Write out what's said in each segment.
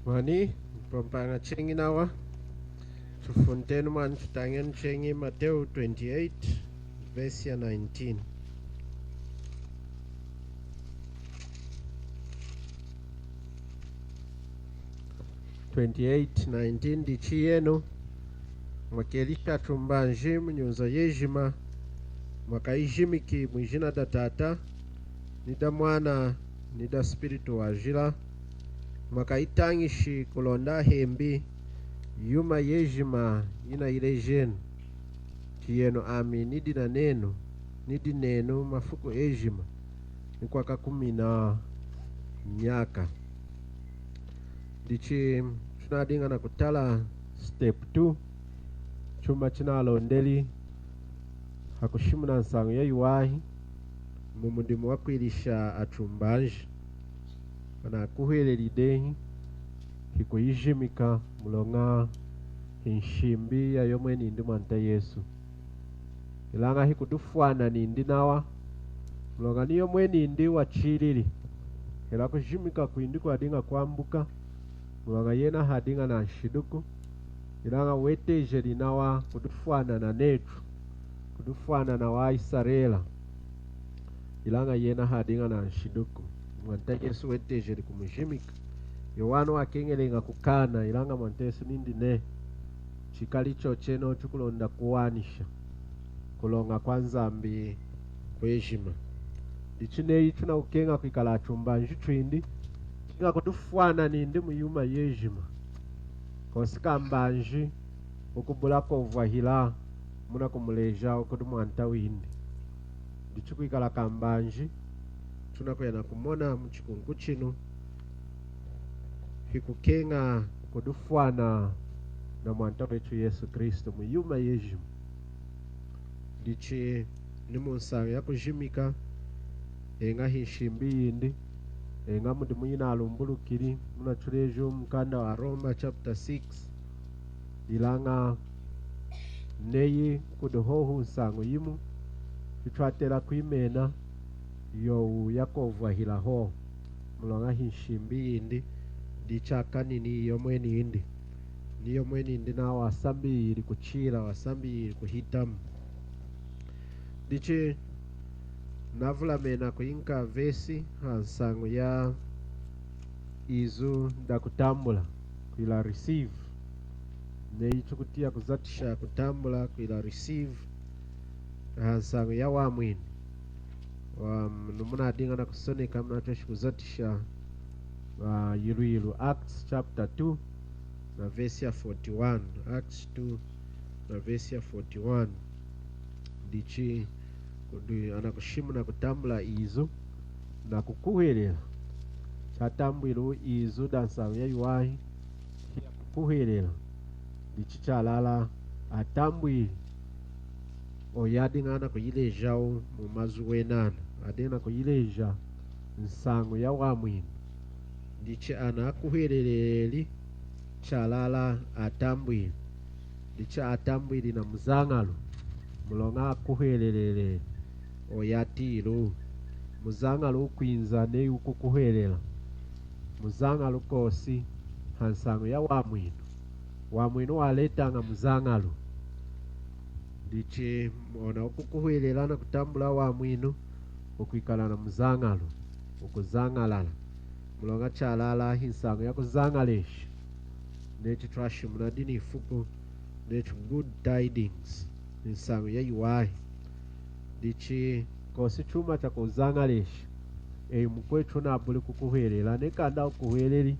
Wani pampanga chengi nawa tufunteni mwan tutangen chengi Mateo 28 verse ya 19. Dichi yenu mwakelisha tumbanji mnyunza yejima mwakaijimiki mwijina da tata nida mwana nida spiritu wajila mwakaitangishi kulonda hembi yuma yejima ina ile jenu chiyenu ami nidi na nenu nidi nenu mafuku ejima ni kwa kakumina nyaka dichi tunadinga na kutala step 2 chuma china alondeli hakushimu na nsangu ya yuwahi mumudimu wakwilisha atumbanji kana kuhele lidehi hikuyijimika mulonga hinshimbi ya yomwe nindi mwanta Yesu ilanga hikudufuana nindi nawa mulonga ni yomwe nindi wachilili ila kujimika kuindi kwa dinga kwambuka mulonga yena hadinga na nshiduku ilanga weteje linawa kudufuana na netu kudufuana na wa Israela ilanga yena hadinga na nshiduku mwanta Yesu weteje likumujimika Yohano wakengelenga kukana ilanga mwanta Yesu nindi ne chikali chocheno chukulonda kuwanisha kulonga kwa nzambi kwejima dichineyi tuna ukenga kwikala chumbanji twindi inga kutufuana nindi muyuma yejima kosika mbanji ukubula kovwahila muna kumuleja ukudu mwanta windi dichikwikala kambanji tunakwena kumona mchikungu chino hikukenga kudufuana na mwanta wetu Yesu Kristo muyuma yejima dichi ni munsangu ya kujimika enga hishimbi yindi enga mudimu yina alumbulukiri muna churejo mkanda wa Roma chapter 6 ilanga neyi kuduhohu nsangu yimu chitwatela kuimena yowu yakovwa hilaho mulonga hishimbi yindi dichaka nini yomweni yindi niyo mweni ndina wasambi ili kuchila wasambi ili kuhitamu dichi navula mena kuinka vesi hansangu ya izu nda kutambula kuila receive neichu kutia kuzatisha kutambula kuila receive hansangu ya wamwini numuna adinga na kusonika mna tueshi kuzatisha yilu Acts chapter 2 na verse ya 41 Acts 2 na verse ya 41 dichi anakushimu na kutambula izu na kukuhelela chatambwilu izu dansangu ya yuwahi kukuhelela dichi chalala atambwili oyadingana kuyilejawo mumazu wenana adina kuyileja nsangu ya wamwini dichi ana kuheleleli chalala atambwili dicha atambwili na muzangalo mulonga kuhelelele oyatilo muzangalo ukwinza ne ukukuhelela muzangalo kosi hansangu ya wamwino waletanga muzangalo dichi ona ukukuhelela na kutambula wamwino ukwikala na muzangalo ukuzangalala mulonga chalala hinsangu ya kuzangalisha nechi twashimu na dini ifuku nechi good tidings hinsangu ya yuwahi dichi kosi chuma cha kuzangalisha mkwechu na abuli kukuhelela nekanda ukuheleli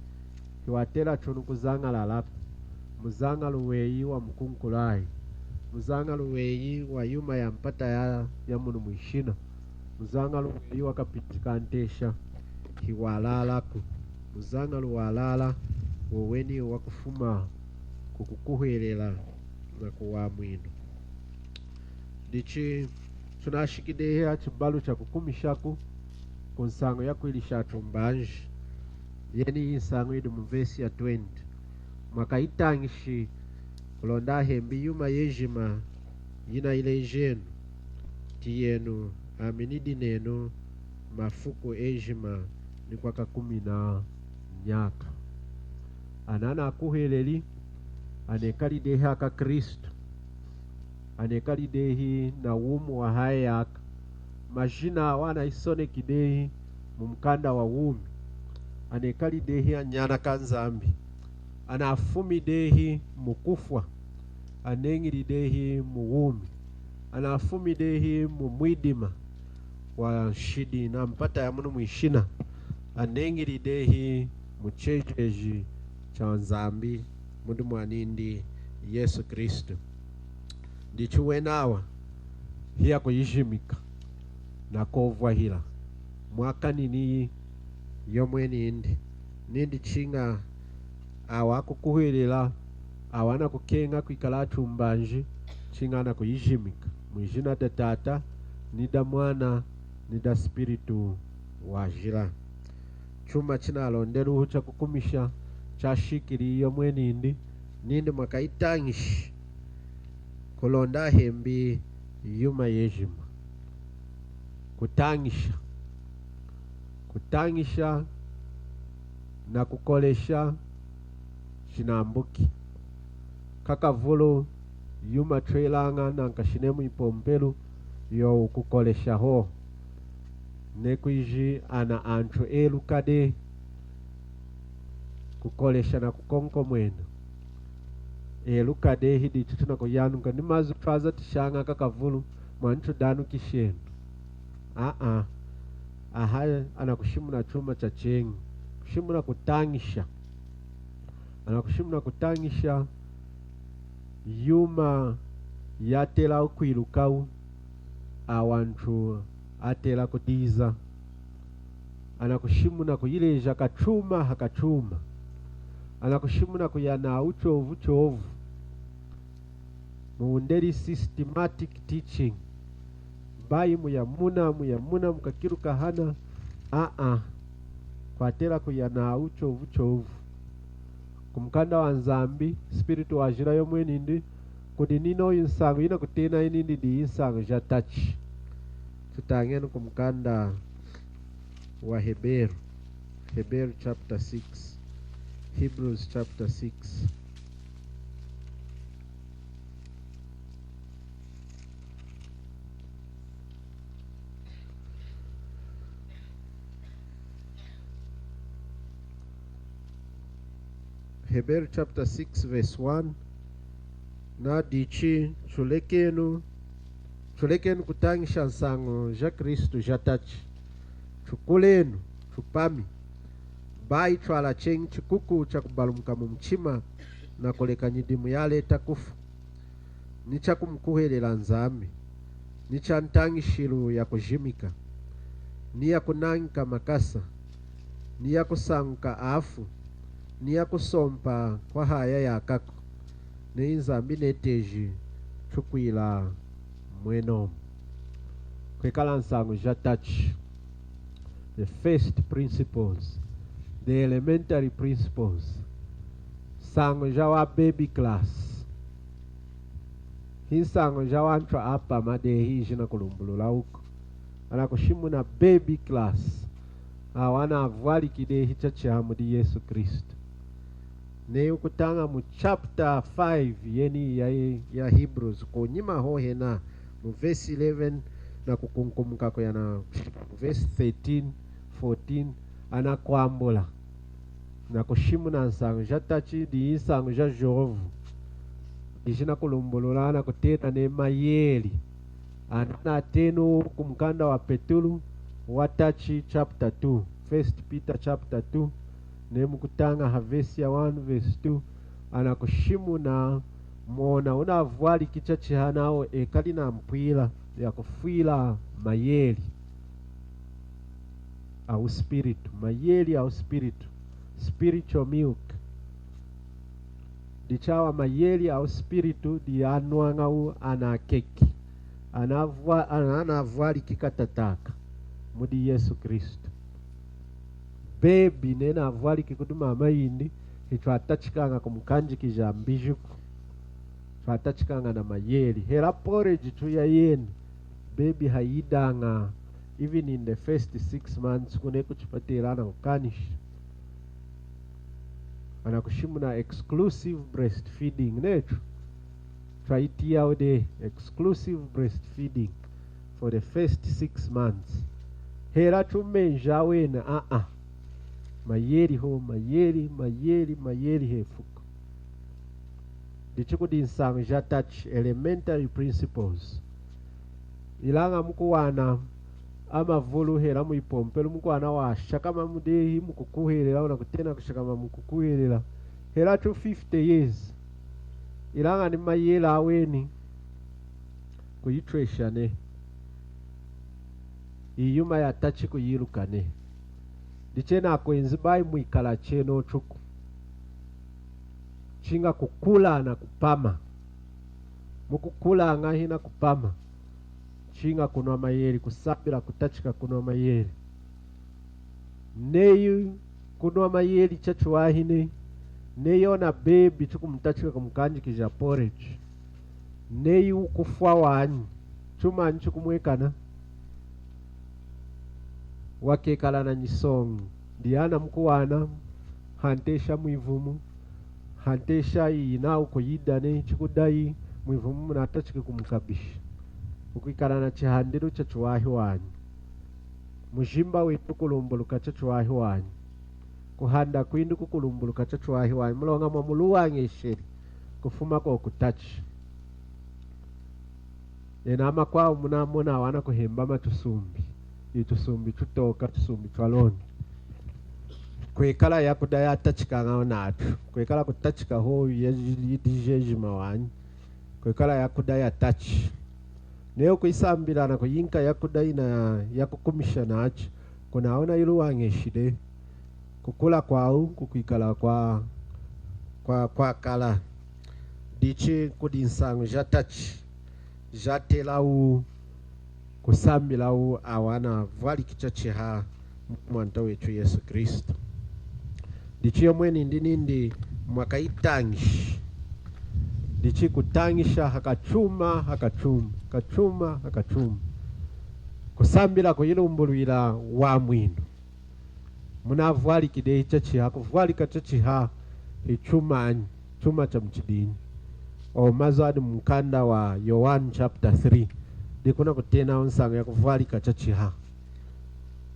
kiwatela chunu kuzangalala muzangalo weyi wa mkunkulai muzangalo weyi wa yuma ya mpata ya munu mwishina muzangalo weyi wakapitikantesha hiwalalaku muzangalo walala woweni wakufuma kukukuhelela na kuwamwino dichi tunashikideha chibalu cha kukumishaku kunsango ya kwilisha tumbanji yeni insango idu mvesi ya 20 mwakaitangishi kulonda hembi yuma yejima yina ile jenu tiyenu aminidi nenu mafuku ejima ni kwa 10 nyaka anana kuheleli anekali dehi aka Kristo anekali dehi na wumu wa haye yaka majina wana isone kidehi mumkanda wa wumi anekali dehi anyana kanzambi anafumi dehi mukufwa anengiri dehi muwumi anafumi dehi mumwidima wa shidi na mpata ya munu mwishina anengiri dehi muchejeji cha nzambi mundu mwanindi Yesu Kristo ndichuwe nawa hiya kuyishimika na kovwa hila mwaka nini yomwe nindi chinga awako kuhwelela awana kukenga kwikala chumbanji chinga na kuyishimika mwijina tatata nida mwana nida spiritu wajila chuma china alondelu hucha kukumisha chashikiri yomwe nindi mwakaitangishi kulonda hembi yuma yejima kutangisha na kukolesha chinambuki kakavulu yuma trelanga na nkashinemu ipompelu yo kukolesha ho nekuiji ana ancho elukade kukolesha na kukonko mwena elukade hidi tutuna kuyanuka ni mazu twaza tishanga kakavulu mwancho danu kishenu aha anakushimuna chuma cha chengi kushimuna kutangisha anakushimuna kutangisha yuma yatela ukwilukau awantu atela kudiza anakushimuna kuyileja kachuma hakachuma anakushimuna kuyana uchovu chovu muunderi systematic teaching bayi muyamuna mukakiruka hana kwatela kuyana uchovu chovu kumkanda wa nzambi spiritu wajira yomwe nindi kudi nino insangu ina kutena inindi di insangu jatachi tutangenu kumkanda wa Hebrew chapter 6 Hebrews chapter 6 Hebrew chapter 6 verse 1 na dichi chulekenu kutangisha nsango ja Kristu jatachi chukulenu chupami bai chwala chengi chikuku cha kubalumuka mumchima na koleka nyidimu yale takufu nicha kumkuhelela nzambi nicha ntangishilu ya kujimika ni ya kunangika makasa ni ya kusanguka afu ni ya kusompa kwa haya yakako ni nzambi neteji chukwila mweno kwekala nsangu jatachi the first principles the elementary principles sango jawa baby class hinsango jawanchwa apa madehi jina kulumbulula uko anakushimu na baby class awana avwali kidehi chachamu di Yesu Kristo ne ukutanga mu chapter 5 yeni ya Hebrews kunyima hohe na mu verse 11 na kukunkumka kwa yana verse 13 14 anakwambula na kushimu na nsangu jatachi di nsangu ja jovu dijina kulumbulula na kuteta ne mayeli anana tenu kumkanda wa Petulu watachi chapter 2 1 Peter chapter 2 ne mukutanga havesi ya 1 verse 2 anakushimu na mwona unavwali kichachi hanao ekali na mpwila ya kufwila mayeli au spiritu mayeli au spiritu spiritual milk dichawa mayeli au spiritu di anuangau anakeki anavwali kikatataka mudi Yesu Kristo baby nena avwali kikuduma mayindi hicho atachikanga kumukanji kijambijuku atachikanga na mayeli hera porridge tu ya yeni baby haidanga even in the first 6 months kune kuchipatirana ukanishi anakushimuna exclusive breastfeeding netu twaitia ode exclusive breastfeeding for the first 6 months. Hera tumenja wena mayeri ho mayeri hefuko. Dichukudi nsang touch elementary principles. Ilanga mkuwana amavulu hera muipompelu mkuwana wa shakama mudehi mukukuherera una kutena kushakama mukukuherera. Hera 50 years. Ilanga ni mayela aweni kuyitweshane. Iyuma ya tachi kuyirukane. Dichena kwenzi bai muikala cheno chuku. Chinga kukula na kupama. Mukukula ngahina kupama. Chinga kunwa mayeri, kusabira kutachika kunwa mayeri. Neyu kunwa mayeri chachu wahine. Neyo na baby chuku mtachika kumkanji kija porridge. Neyu kufwa wanyi. Chuma nchu kumwekana. Wakekala na nyisongu. Diana mkuwana. Hantesha mwivumu. Hantesha ina uko yidane chikudai. Mwivumu na atachika kumkabishi. Ukikala na chihandiru chachuwahi wanyi. Mujimba wetu kulumbuluka chachuwahi wanyi. Kuhanda kuindu kukulumbuluka chachuwahi wanyi. Mulonga mwamulu wange sheri. Kufuma kwa kutachi. Enama kwa muna wana kuhemba matusumbi. Itusumbi tutoka tusumbi twaloni. Kwekala ya kudaya tachika ngao natu. Kwekala kutachika hoo yedijeji mawanyi. Kwekala ya kudaya tachi. Neo kuisambila na kuyinka ya kudai na ya kukumisha nachi. Kunaona ilu wange shide. Kukula kwao kukuikala kwa kala. Dichi kudinsangu jatachi. Jatela u kusambila u awana vali kichachiha mwanta wetu Yesu Kristo. Dichi ya mweni ndi mwakaitangishi. Dichi kutangisha hakachuma. Kusambila kuyilumbulwila wa mwinu. Muna vwali kidehi chachiha. Kuvwali kachachiha hichumanyi. Chuma cha mchidini. O mazwadi mkanda wa Yohana chapter 3. Dikuna kutena onsanga ya kuvwali kachachiha.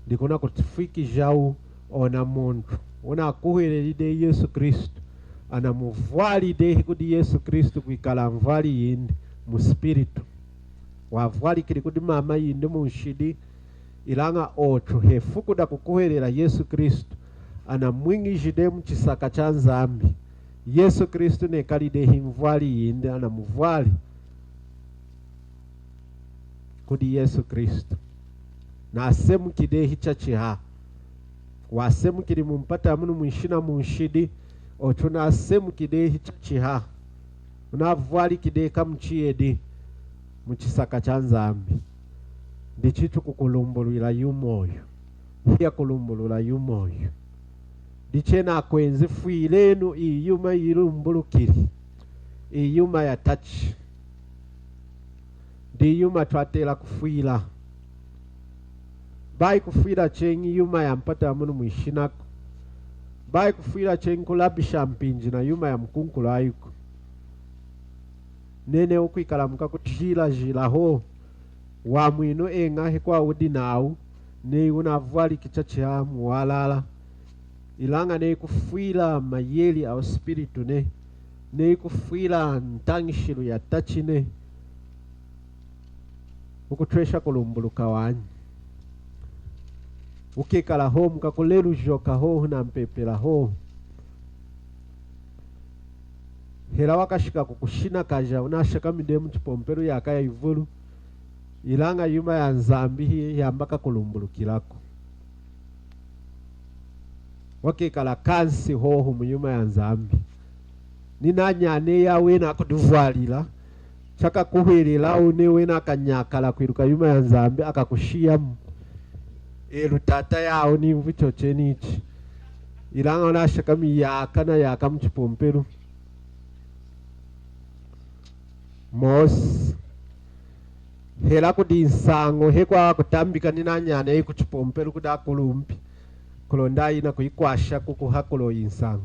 Dikuna kutifiki jau ona muntu. Una kuhile lide Yesu Kristo. Ana muvwali dehi kudi Yesu Kristo kuikala mvali yindi muspiritu. Wavwali kiri kudi mama yindi munshidi. Ilanga ocho hefuku da kukuhelela Yesu Kristo. Ana mwingi jide mchisaka chanzambi. Yesu Kristo ne kalidehi mvwali yindi. Ana muvwali kudi Yesu Kristo. Na asemu kidehi chachiha. Wasemu kiri mumpata munu munshina munshidi. Ochuna asemu kidehi chachiha. Unavwali kidehi kamchiedi. Mchisaka chanzambi. Dichitu kukulumbulula yumoyo. Hiya kulumbulula yumoyo. Dichena kwenzi fuilenu iyuma ilumbulukiri. Iyuma ya tachi. Di yuma twatela kufuila. Bai kufuila chengi yuma ya mpata munu mwishinako. Bai kufuila chengi kulabisha mpinji na yuma ya mkunkula ayuko. Nene uku ikalamuka kutijila ho. Wa mwinu engahe kwa udinau. Ne unavwali kichachiha muwalala. Ilanga ne kufuila mayeli au spiritu ne. Ne kufuila ntangishilu ya tachi ne. Ukutresha kulumbuluka wanyi. Ukikala ho mkakulelu joka ho na mpepela ho. Hela wakashika kukushina kaja unashaka midemu chipomperu ya kaya ivulu. Ilanga yuma ya nzambi ya mbaka kulumbulukilako. Wakikala kansi hohu muyuma ya nzambi. Ninanyane ya wena kuduvwalila. Chaka kuhirila une wena kanyakala kwiruka yuma ya nzambi akakushia elutata yao ni mvicho chenichi. Ilanga unashaka miyaka na yaka mchipomperu. Mos hela kudinsango hekwa kutambika ninanyane kuchipomperu kuda kulumpi. Kulondai na kuikwasha kukuhakulo insango.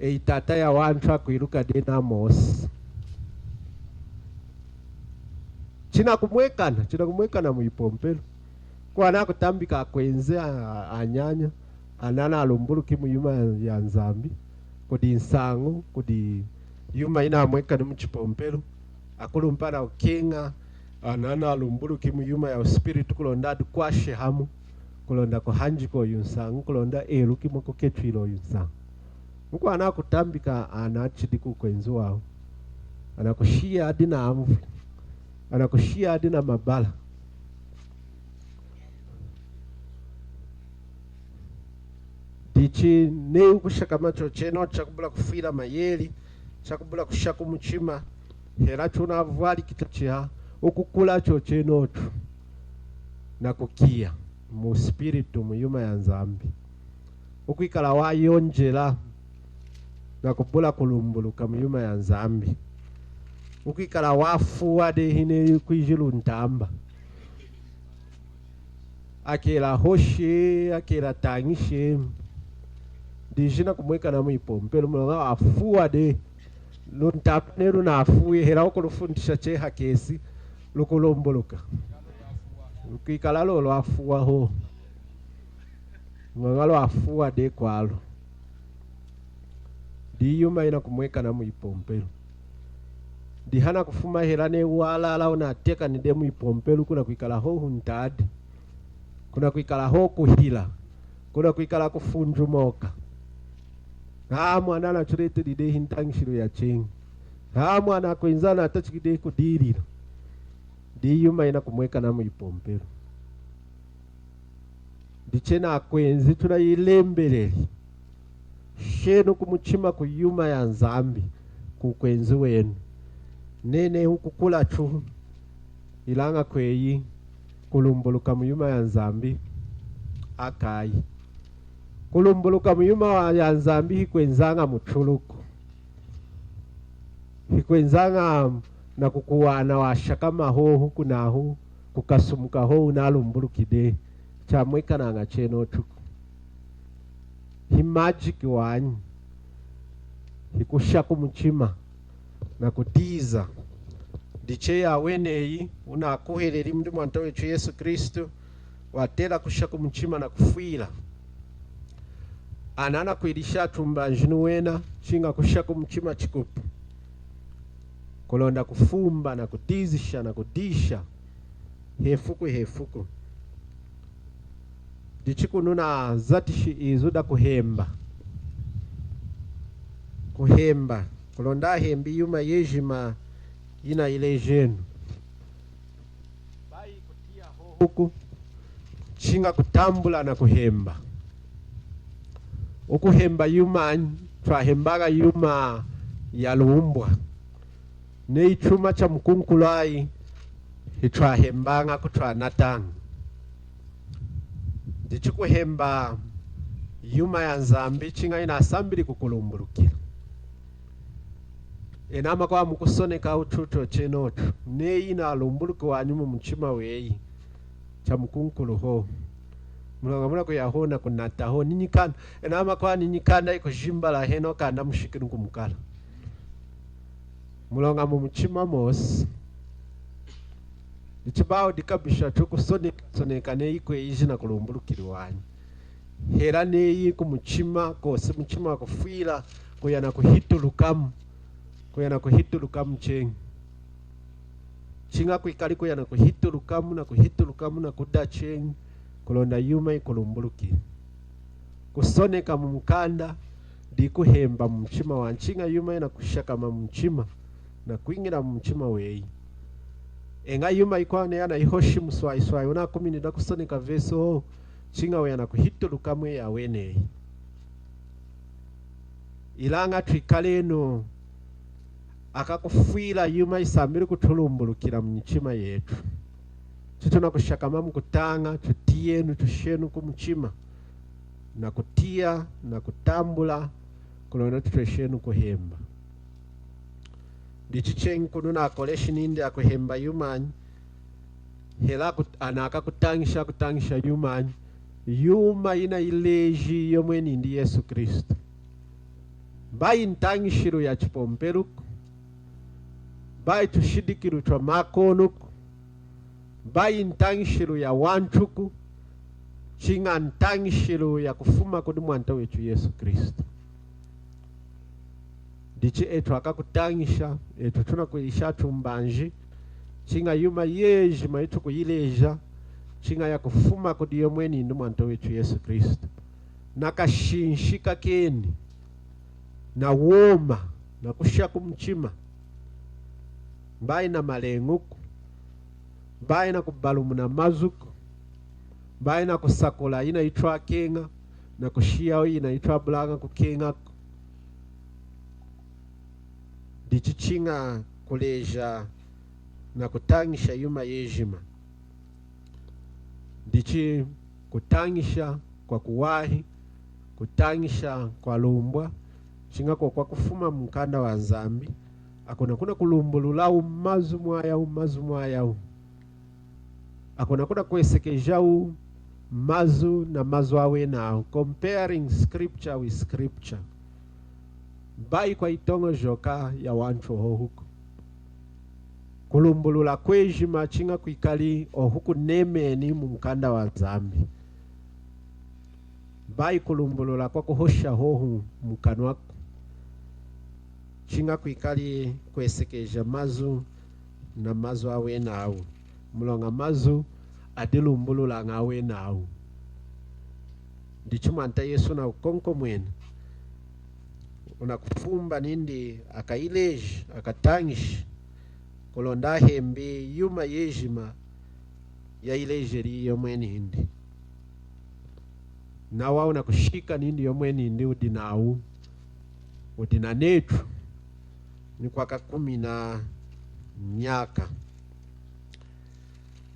eitata ya wantu akwiruka dena mosi china kumwekana muipompelo kwana kutambika akwenze anyanya anana alumbuluki muyuma ya nzambi kudi nsangu kudi yuma ina amwekana muchipompelo akulumpana ukinga anana alumbuluki muyuma ya spiritu kulonda kwashe hamu kulonda kuhanjiko yunsangu kulonda eluki muko ketwilo yunsangu muko anakutambika anachidiku kwenzu wao anakushia hadi na amvu anakushia hadi na mabala dichi ne kushakama chocheno chakubula kufira mayeli chakubula kushaku muchima hera chuna vwali kitachia ukukula chocheno tu na kukia mu spiritu muyuma ya nzambi ukwikala wayonjela na kubula kulumbuluka muyuma ya nzambi ukwikala wafuwa de hine kwijilu ntamba akela hoshe akela tangishe dijina kumweka na muipompelo mulonga afuwa de luntapanelu na afuye hera ukulufundisha cheha kesi lukulumbuluka ukikala lolo afuwa ho mwangalo afuwa de kwalo diyuma ina kumweka na muipompelo dihana kufuma herane wala ala unateka ni demu ipompelu kuna kuikala ho huntadi kuna kuikala ho kuhila kuna kuikala kufunju moka mwana anachurete dide hintangishiro ya chengi mwana akwenzana atachikide kudirira diyuma ina kumweka na muipompelu dichena akwenzi tunayilembeleli shenu kumuchima kuyuma ya nzambi kukwenzi wenu nene hukukula chu ilanga kweyi kulumbuluka muyuma ya nzambi akayi kulumbuluka muyuma ya nzambi hikwenzanga muchuluku hikwenzanga na kukuwana washakama ho huku nahu kukasumuka ho unalumbulukide chamweka nanga cheno chuku himajiki wanyi hikushaku muchima na kutiza diche ya weneyi unakuhereri mndu mwanta wechu Yesu Kristo watela kushaku mchima na kufwila anana kwilisha tumba njinu wena chinga kushaku mchima chikupu kulonda kufumba na kutizisha na kudisha hefuku dichiku nuna zatishi izuda kuhemba kulonda hembi yuma yejima ina ile jenu bai kutia huku chinga kutambula na kuhemba ukuhemba yuma twahembaga yuma ya lumbwa ne ichuma cha mkunkulai hitwahembanga kutwa natang dichikuhemba yuma ya nzambi chinga ina asambili kukulumbulukira enama kwa mukusoneka ututo chenotu neyi na lumbuluki wanyumu mchima weyi cha mkunkulu ho mulonga kuyahona kunata ho ninyikana enama kwa ninyikanda iko jimbala heno kanda mushikiru kumukala mulonga mumuchima mosi dichibao dikabisha chuku soneka neyi kwe izi na kulumbulukiri wanyu hera neyi kumuchima kose muchima kufwila kuyana kuhitulukamu kuyana kuhitulukamu chengi chinga kuikali kuyana kuhitulukamu na kuda chengi kulonda yuma ikulumbulukiri kusoneka mumukanda dikuhemba mumchima wanchinga yuma ina kushaka mumchima na kuingira mumchima weyi enga yuma ikwane yana ihoshi muswai una kuminida kusoneka veso chinga weyana kuhitulukamu ya weneyi ilanga tuikaleno akakufwila yuma isambiri kutulumbulukira mnichima yetu tutuna kushakama mkutanga tutiyenu tushenu kumuchima na kutia na kutambula kulona tuteshenu kuhemba dichichengi kununa akoleshi ninde akuhemba yumanyi hela anaka kutangisha yumanyi yuma ina ileji yomwe nindi Yesu Kristo bai ntangishiro ya chipomperuku, bai tushidikiru twa makonuku, bai ntangishiro ya wanchuku, chinga ntangishiro ya kufuma kudi mwanta wetu Yesu Kristo. Dichi etu akakutangisha, etu tunakuisha tumbanji, chinga yuma yeji maitu kuyileja, chinga ya kufuma kudi yomweni indu mwanta wetu Yesu Kristo. Nakashinshika keni, na woma, na kushaku mchima, bai na malenguku, bai na kubalumu na mazuku, bai na kusakula ina itwa kenga, na kushia ina itwa blanga kukenga. Dichichinga kuleja na kutangisha yuma yejima. Dichi kutangisha kwa kuwahi, kutangisha kwa lumbwa, chinga kwa kufuma mkanda wa Nzambi. Akona kuna kulumbulula umazu mwaya. Akona kuna kwesekeja mazu na mazu awe nao. Comparing scripture with scripture. Bai kwa itongo joka ya wancho huku. Kulumbulula kwejima chinga kuikali huku nemeni mkanda wa Nzambi. Bai kulumbulula kwa kuhosha hohu mkanwako. Chinga kuikali kwesekeja mazu na mazu awe nao. Mulonga mazu adilumbulula ngawe nao. Ndichumanta Yesu na ukonko mwena. Unakufumba nindi akaileji, akatangishi. Kulonda hembe yuma yejima ya ilejeri yomweni hindi. Na wao unakushika nindi yomweni hindi udinau. Udina netu. Ni kwa kakumi na nyaka.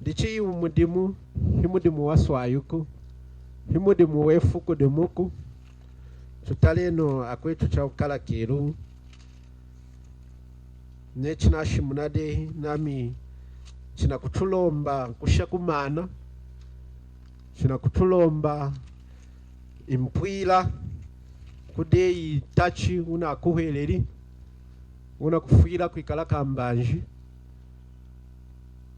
Ndichi himudimu waswayuku. Himudimu wefuku dimuku. Tutaleno akwetu cha ukala kiru. Nechina shimunade nami china kutulomba kushakumana. China kutulomba impwila kudeyi tachi una kuheleri. Una kufuila kuikala kambanji.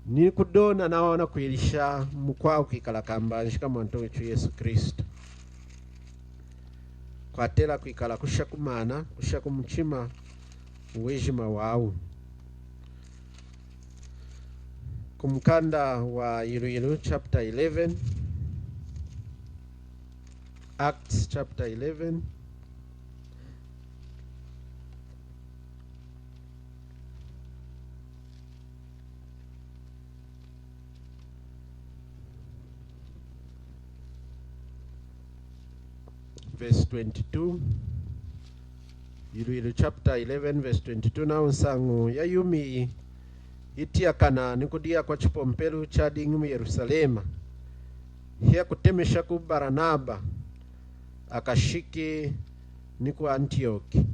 Ni kudona na wana kuilisha mkwao kuikala kambanji kama mwanto wetu Yesu Kristo. Kwa tela kuikala kushakumana, kushakumchima uwejima wao. Kumkanda wa Iruiru chapter 11. Acts chapter 11. Verse 22. Iruiru chapter 11 verse 22 na unsangu ya yumi itia kana nikudia kwa chipompelu chadi ngumu Yerusalema. Hia kutemesha ku Baranaba akashiki niku Antioki.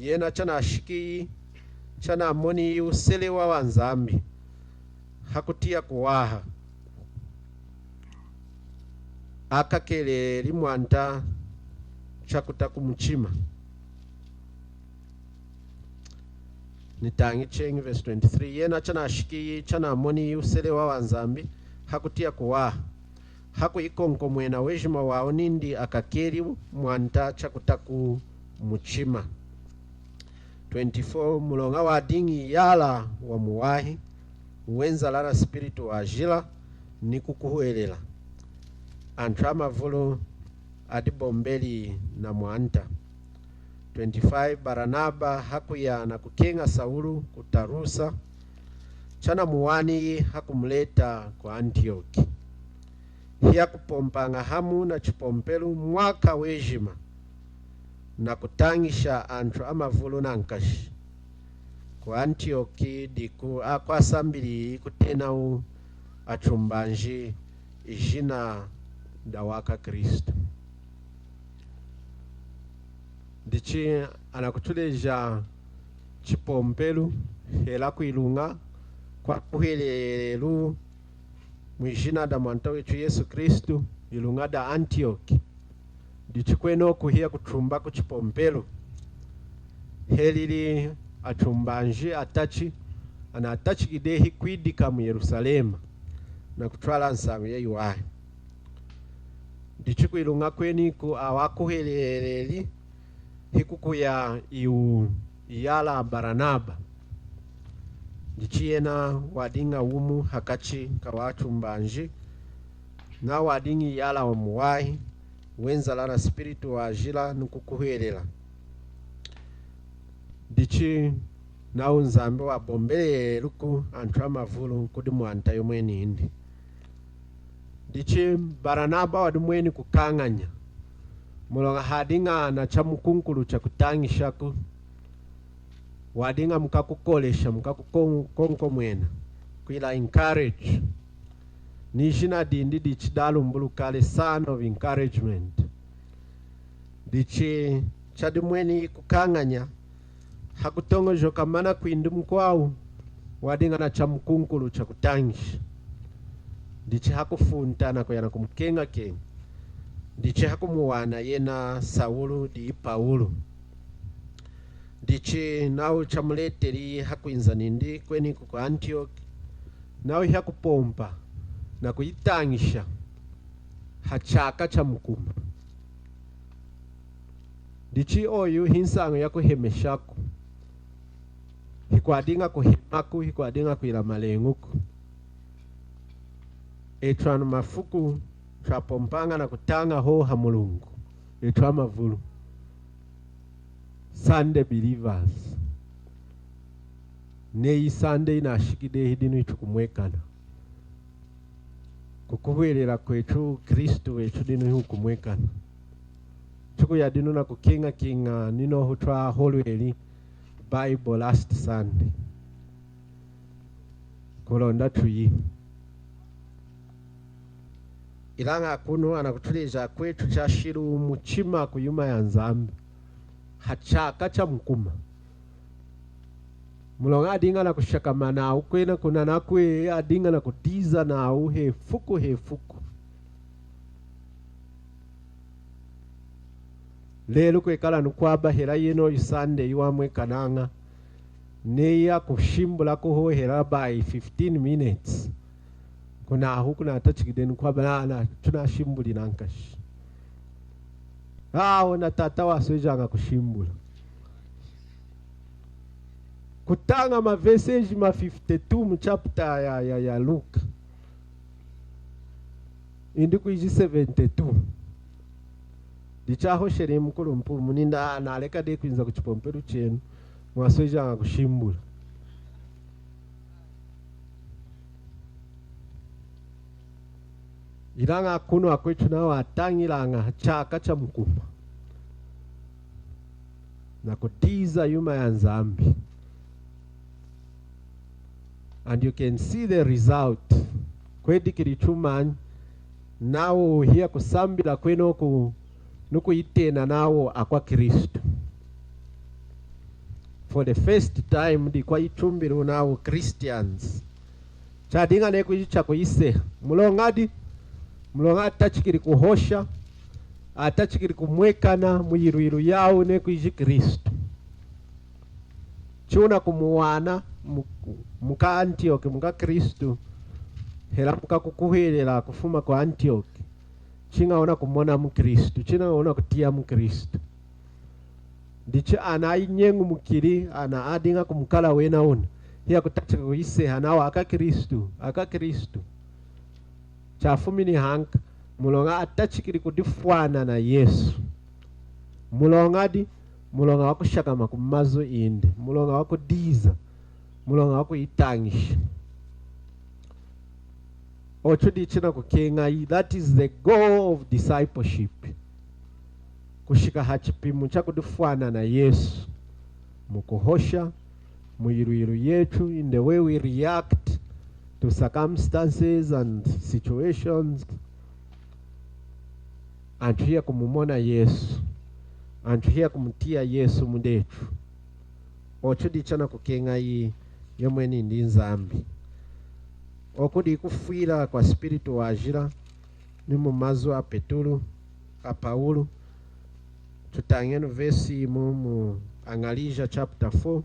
Yena chana ashiki chana amoni uselewa wa Nzambi. Hakutia kuwaha. Akakele limwanta chakuta kumuchima. Nitangi chengi verse 23. Yena chana ashiki chana amoni uselewa wa Nzambi. Hakutia kuwaha. Haku ikonko mwena wejima wao nindi akakeli mwanta chakuta kumuchima. 24. Mulonga wa dingi yala wa muwahi. Uwenza lara spiritu wa jila ni kukuhuelela. Antrama vulu adibombeli na mwanta. 25. Baranaba hakuya na kukenga Saulu kutarusa. Chana muwani hakumleta kwa Antioki. Hia kupompanga hamu na chipompelu mwaka wejima. Na kutangisha antru amavulu na nkashi. Kwa Antioki diku kwa sambili kutena achumbanji ijina dawaka Kristo. Dichi anakutuleja chipompelu hela kuilunga kwa kuhelelu mwijina da mwanta wetu Yesu Kristo ilunga da Antioki. ndichikweno kuhia kutrumba kuchipompelo helili atrumbanji atachi ana atachi kidehi kwidika mu Yerusalema na kutwala nsango ya yuwahi ndichikwilunga kweniku awakuheleleli hikuku ya iyala Baranaba ndichiyena wadinga umu hakachi kawatrumbanji na wadingi yala omuwahi wenzala na spiritu wa ajila nukukuhelela ndichi na unzambe wa bombele luku antra mavulu kudi mwanta yomweni indi ndichi Baranaba wadimweni kukanganya mulonga hadinga na chamukunkulu cha kutangishaku wadinga mukakukolesha mukakukonko mwena kuila encourage nishina dindi dichidalumbulu kale son of encouragement dichi chadimweni kukanganya hakutongo jokamana kuindi mkwau wadinga na chamukunkulu cha kutangisha ndichi hakufuntana kuyana kumkenga kenga ndichi hakumuwana yena Saulu di Paulo ndichi nao chamuleteri hakuinza nindi kweni ku Antioch nao hakupompa na kuitangisha hachaka cha mukuma ndichi oyu hinsango ya kuhemeshaku hikwadinga kuhimaku hikwadinga kuila malenguku etwanu mafuku twapompanga na kutanga ho ha Mulungu etwa mavulu Sunday believers nei Sunday na shikide hidinu itukumwekana kukuhwelela kwetu Kristo wetu dinu hukumwekana chuku ya dinu na kukinga kinga nino hutwa holweli Bible last Sunday kulonda tuyi ilanga kuno anakutuliza kwetu cha shiru muchima kuyuma ya nzambi hachaka cha mkuma mulonga adinga na kushakamana ukwena kuna nakwe adinga na kudiza na hefuku lelo kwekala nukwaba hela yeno Sunday iwamwe kananga neya kushimbula kuho hela by 15 minutes kuna huku na tachikideni kwaba na tunashimbuli nankashi na tata wasojanga kushimbula kutanga ma message ma 52 mu chapter ya Luka indi kuiji 72 dichaho shere mukuru mpu muninda analeka de kwinza kuchipomperu chenu wasojanga kushimbula ilanga kuno akwetu na watangilanga chaka cha mukuma na kudiza yuma ya nzambi and you can see the result kwedi kilichumani nao hiya kusambila kweno nuku itena nao akwa Kristo for the first time di kwa itumbiru nao Christians chadinga neku ichi chako ise mulonga atachikiri kuhosha atachikiri kumwekana muyiruiru yao neku ichi Kristo chuna kumuwana muka Antioch muka Kristo hela muka kukuhelela kufuma kwa Antioch chinga ona kumona mu Kristo chinga ona kutia mu Kristo ndiche ana inyengu mukiri ana adinga kumukala wena ona hiya kutachika kuise hanawa aka Kristo chafumi ni hanka mulonga atachikiri kudifwana na Yesu mulonga wakushakama kumazo inde mulonga wakudiza mulonga wakuitangisha ochudi china kukenga that is the goal of discipleship kushika hachipimu cha kudifwana na Yesu mukuhosha muyiruiru yetu in the way we react to circumstances and situations and here kumumona Yesu and here kumtia Yesu mundetu ochudi chana kukenga yomweni ndi nzambi okudi kufuira kwa spiritu wajira ni mumazo a Petulu a Paulo tutangeni verse mu Angalisha chapter 4,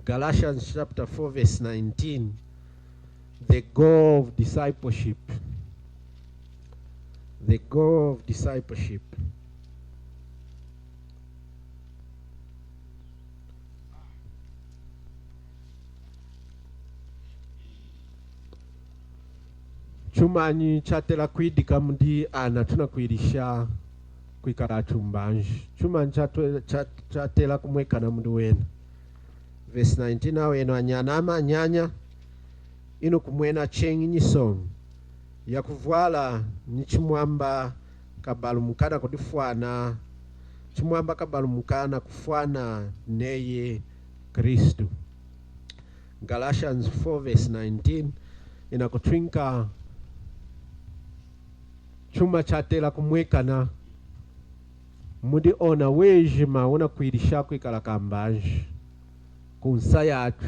Galatians chapter 4 verse 19. The goal of discipleship. The goal of discipleship. Chumanyi chatela kwidika mudi ana tunakwirisha kwikala chumbanji. Chumanyi chatela kumweka na mdu wena. Verse 19 awe eno anyanama nyanya ino kumwena chengi nisong ya kuvuala ni chimwamba kabalumukana kudifuana, chimwamba kabalumukana kufuana neye Kristu. Galatians 4 verse 19 inakutwinka chuma chatela kumwekana mudi ona wejima una kwirisha kwikala kambanji kunsa yatu.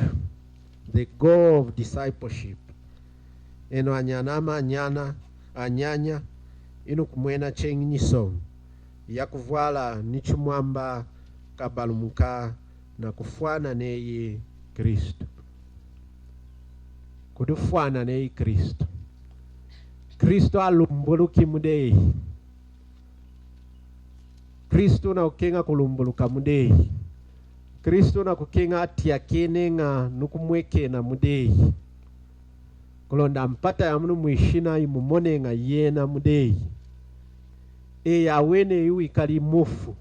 The goal of discipleship. Eno anyanama anyanya ino kumwena chengi nisong ya kuvuala ni chimwamba kabalumuka na kufuana neye Kristu. Kudufuana neye Kristu. Kristu alumbuluki mudehi. Kristu na ukenga kulumbuluka mudehi. Kristu na kukenga atiakene nga nukumweke na mudehi. Kulonda mpata ya munu mwishina imumone nga yena mudehi. Ya wene yu ikali mufu.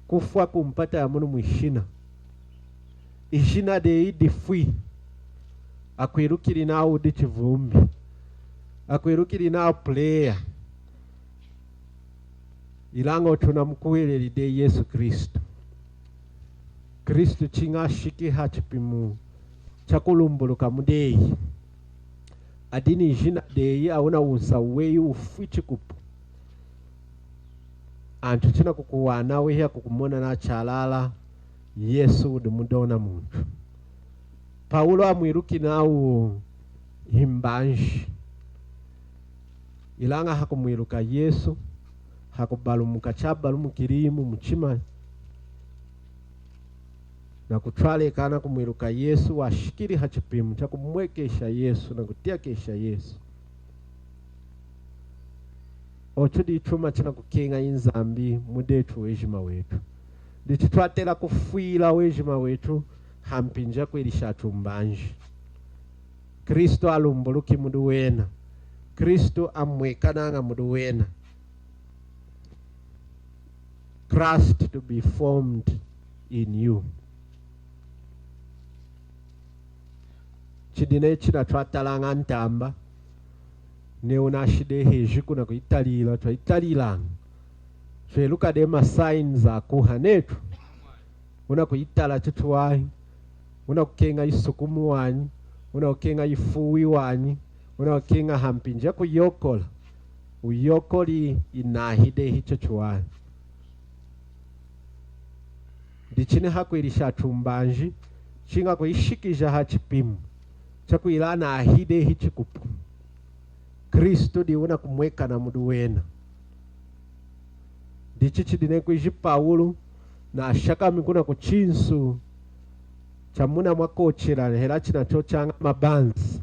Kufwa kumpata ya munu mwishina. Ishina de idifui. Akwirukiri na udi chivumbi. Akwirukiri na player. Ilango tunamkuwele lide Yesu Kristu. Kristu chinga shiki hachipimu chakulumbuluka mudehi. Adini jina deyi auna unsa weyu ufichi kupu. Antu china kukuwana weya kukumona na chalala Yesu udumudona muntu. Paulo amwiruki na himbanji. Ilanga hakumwiruka Yesu. Hakubalumuka chabalumukirimu mchima. Na kutwale kana kumwiruka Yesu washikiri hachipimu cha kumwekesha Yesu na kutiakesha Yesu. Ochudi chuma china kukenga inzambi mudetu wejima wetu. Dichitwatela kufuila wejima wetu hampinja kwelisha tumbanji. Kristo alumbuluki mudu wena. Kristo amwekana nga mudu wena. Christ to be formed in you. Chidine china twatalanga ntamba ne unashide hejiku na kuitalila twaitalilanga tweluka dema signs akuhanetu una kuitala chituwai una kukenga isukumu wanyi una kukenga ifuwi wanyi una kukenga hampinja kuyokola uyokoli inahide hicho chuwai. Dichine hakwirisha tumbanji chinga kuishikija hachipimu chakuilana ahide hichikupu. Kristo diuna kumweka na mudu wena. Dichichi dine kuishi Paulo na ashaka mikuna kuchinsu chamuna mwakochera hela china chochanga mabanzi.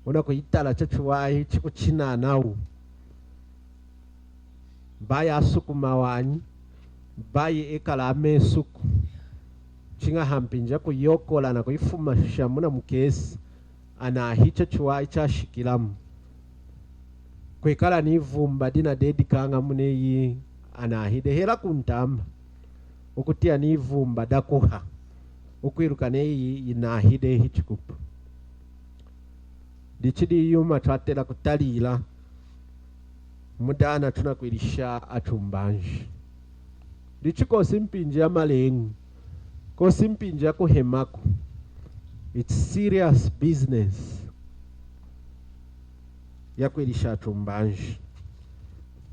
Una kuitala chachuwahi chikuchina nau. Baya asuku mawanyi. Bayi ekala amesuku. Chinga hampinja kuyokola na kuifuma shamuna mukesi. Ana hicha chuwa icha shikilamu. Kwekala ni vumba dina dedi kanga muneyi ana hide hela kuntamba. Ukutia ni vumba dakuha. Ukwiruka neyi inahide hichikupu. Dichidi yuma twatela kutalila. Mudana tunakwirisha atumbanji. Dichiko simpinja malengu. Ko simpinja kuhemaku. It's serious business. Ya kwirisha atumbanji.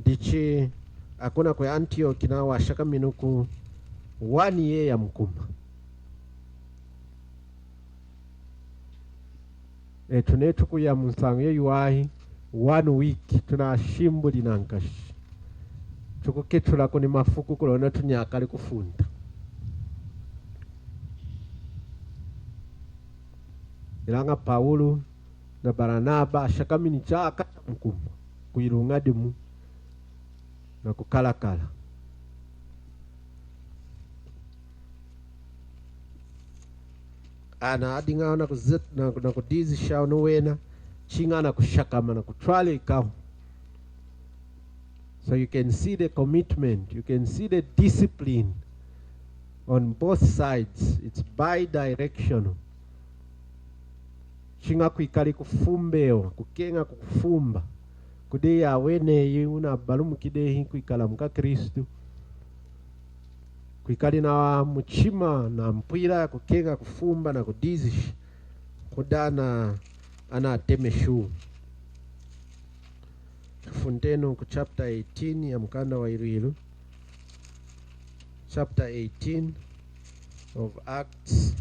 Dichi akuna kwe Antioch na washaka minuku 1 year ya mkuma. Tunetuku ya msange yuwahi 1 week tunashimbuli nankashi. tukukechula kuni mafuku kulona tunyakali kufunda. Ilanga Paulo na Baranaba ashakamini chaka mkumba kuilungadimu na kukalakala. Ana adinga na kuzet na kudizi shao no wena chinga na kushakama na kutwale ikaw. So you can see the commitment, you can see the discipline on both sides. It's bi-directional. Chinga kuikali kufumbeo, kukenga kufumba. Kude ya wene una balumu kidehi kuikala muka Kristu. Kuikali na muchima na mpira kukenga kufumba na kudizish. Kudana ana atemeshu. Funteno ku chapter 18 ya mkanda wa Irilu. Chapter 18 of Acts.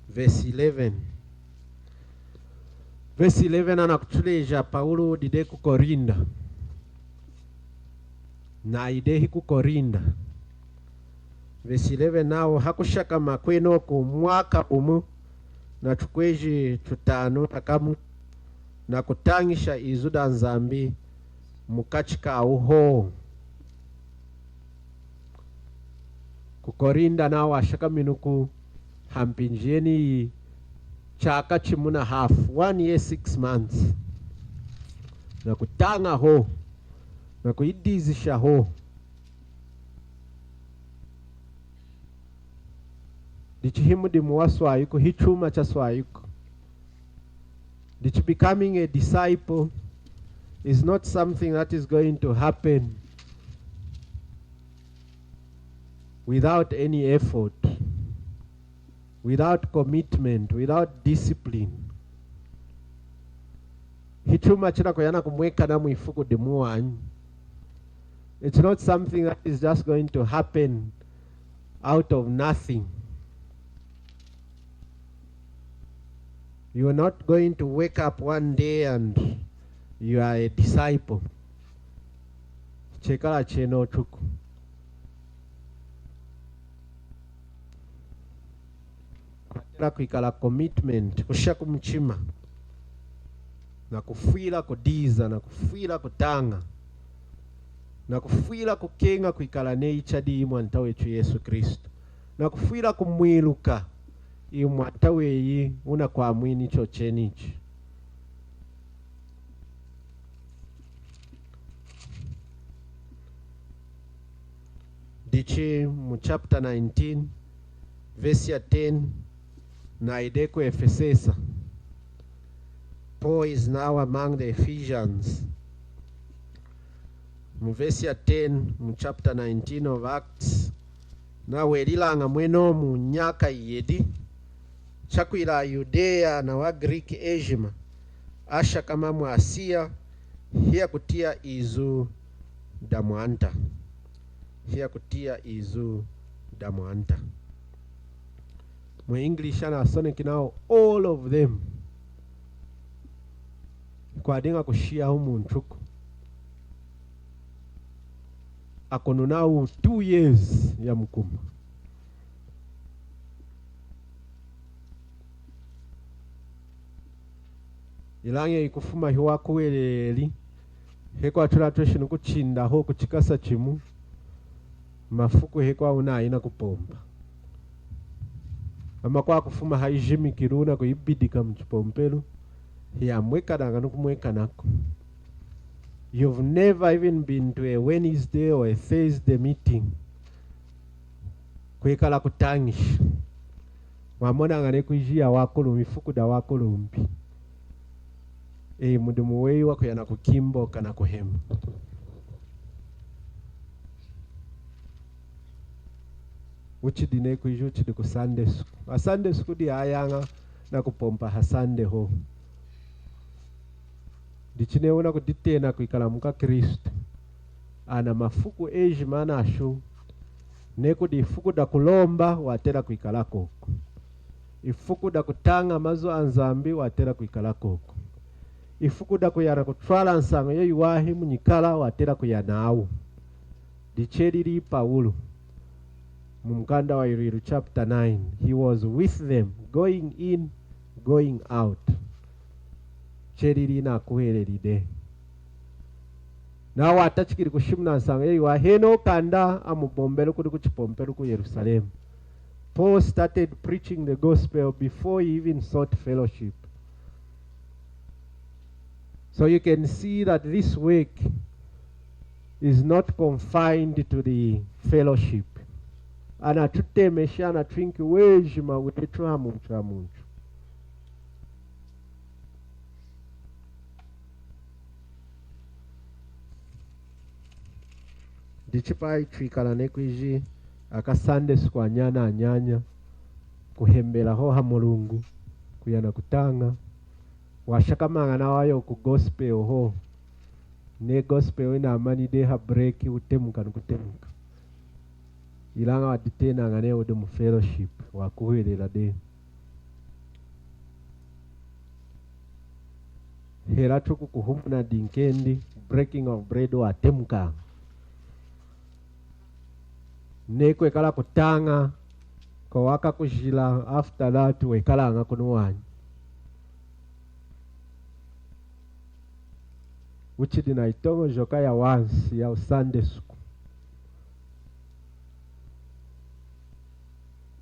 Verse 11. Verse 11 anakutuleja Paulo dide ku Korinda. Na idehi ku Korinda. Verse 11 nao hakushaka makweno ku mwaka umu na tukweji tutano takamu na kutangisha izuda nzambi mukachika uho. Ku Korinda nao ashaka minuku hampinjeni chaka chimuna half 1 year 6 months na kutanga ho na kuidizisha ho. Dichihimu di muwaswayuko hichuma cha swayuko. Dichi becoming a disciple is not something that is going to happen without any effort, without commitment, without discipline. Hichuma china kuyana kumweka na mwifuku dimuwanyi. It's not something that is just going to happen out of nothing. You are not going to wake up one day and you are a disciple. Chekala cheno chuku. Kwa kuikala commitment, kushaku mchima. Na kufuila kudiza, na kufuila kutanga. Na kufuila kukenga kuikala nature di imwanta wetu Yesu Kristo. Na kufuila kumwiluka. Imwata weyi una kwa mwini chochenichi. Dichi mu chapter 19 verse ya 10 na ideko Efesesa. Paul is now among the Ephesians. Mu verse ya 10 mu chapter 19 of Acts na welilanga mweno mu nyaka yedi chakwila Yudea na wa Greek Asia asha kama mu Asia hiya kutia izu damwanta. Hiya kutia izu damwanta. Mu English ana soneki nao all of them. Kwa dinga kushia humu nchuku. Akono nao 2 years ya mkuma. Ilange ikufuma hiwa kuweleli. Heko atulatweshi nukuchinda ho kuchikasa chimu. Mafuku heko unaina kupomba. Ama kwa kufuma haijimi kiruna kuibidika mchipompelu. Hiya mweka nanga nukumweka nako. You've never even been to a Wednesday or a Thursday meeting. Kwekala kutangish. Wamona ngane kujia wakulu mifuku da wakulu mpi. Mudumu weyi wako yana kukimbo kana kuhema. Uchidine kuiju uchidi ku Sunday school. A Sunday school di ayanga na kupompa ha Sunday ho. Dichine una kuditena kuikala muka Kristo. Ana mafuku eji mana ashu. Neko di ifuku da kulomba watera kuikala koko. Ifuku da kutanga mazo anzambi watera kuikala koko. ifukuda kuyana kutwala nsango yoyiwahi munyikala watera kuyanawo. Dicheriri Paulo mumkanda wa Iriru chapter 9. He was with them, going in, going out. Cheriri na kuhereride. Na watachikiri kushimuna nsango yoyiwahi heno kanda amubombelu kudi kuchipompelu ku Yerusalemu. Paul started preaching the gospel before he even sought fellowship. So you can see that this work is not confined to the fellowship. Anatutemesha anatwinki wejima utetu hamuntu hamuntu. Dichipai twikala nekwiji akasande sikwa nyana anyanya kuhembela ho ha Mulungu kuyana kutanga washakamanga na wayo ku gospel ho ne gospel ina amani de ha break utemuka nukutemuka ilanga waditena ngane ode mu fellowship wakuhelela de hera tuku kuhumna dinkendi breaking of bread watemuka nekwe kala kutanga kwa waka kujila after that wekala nga kunuwanyi uchidi na itongo joka ya once ya Sunday school.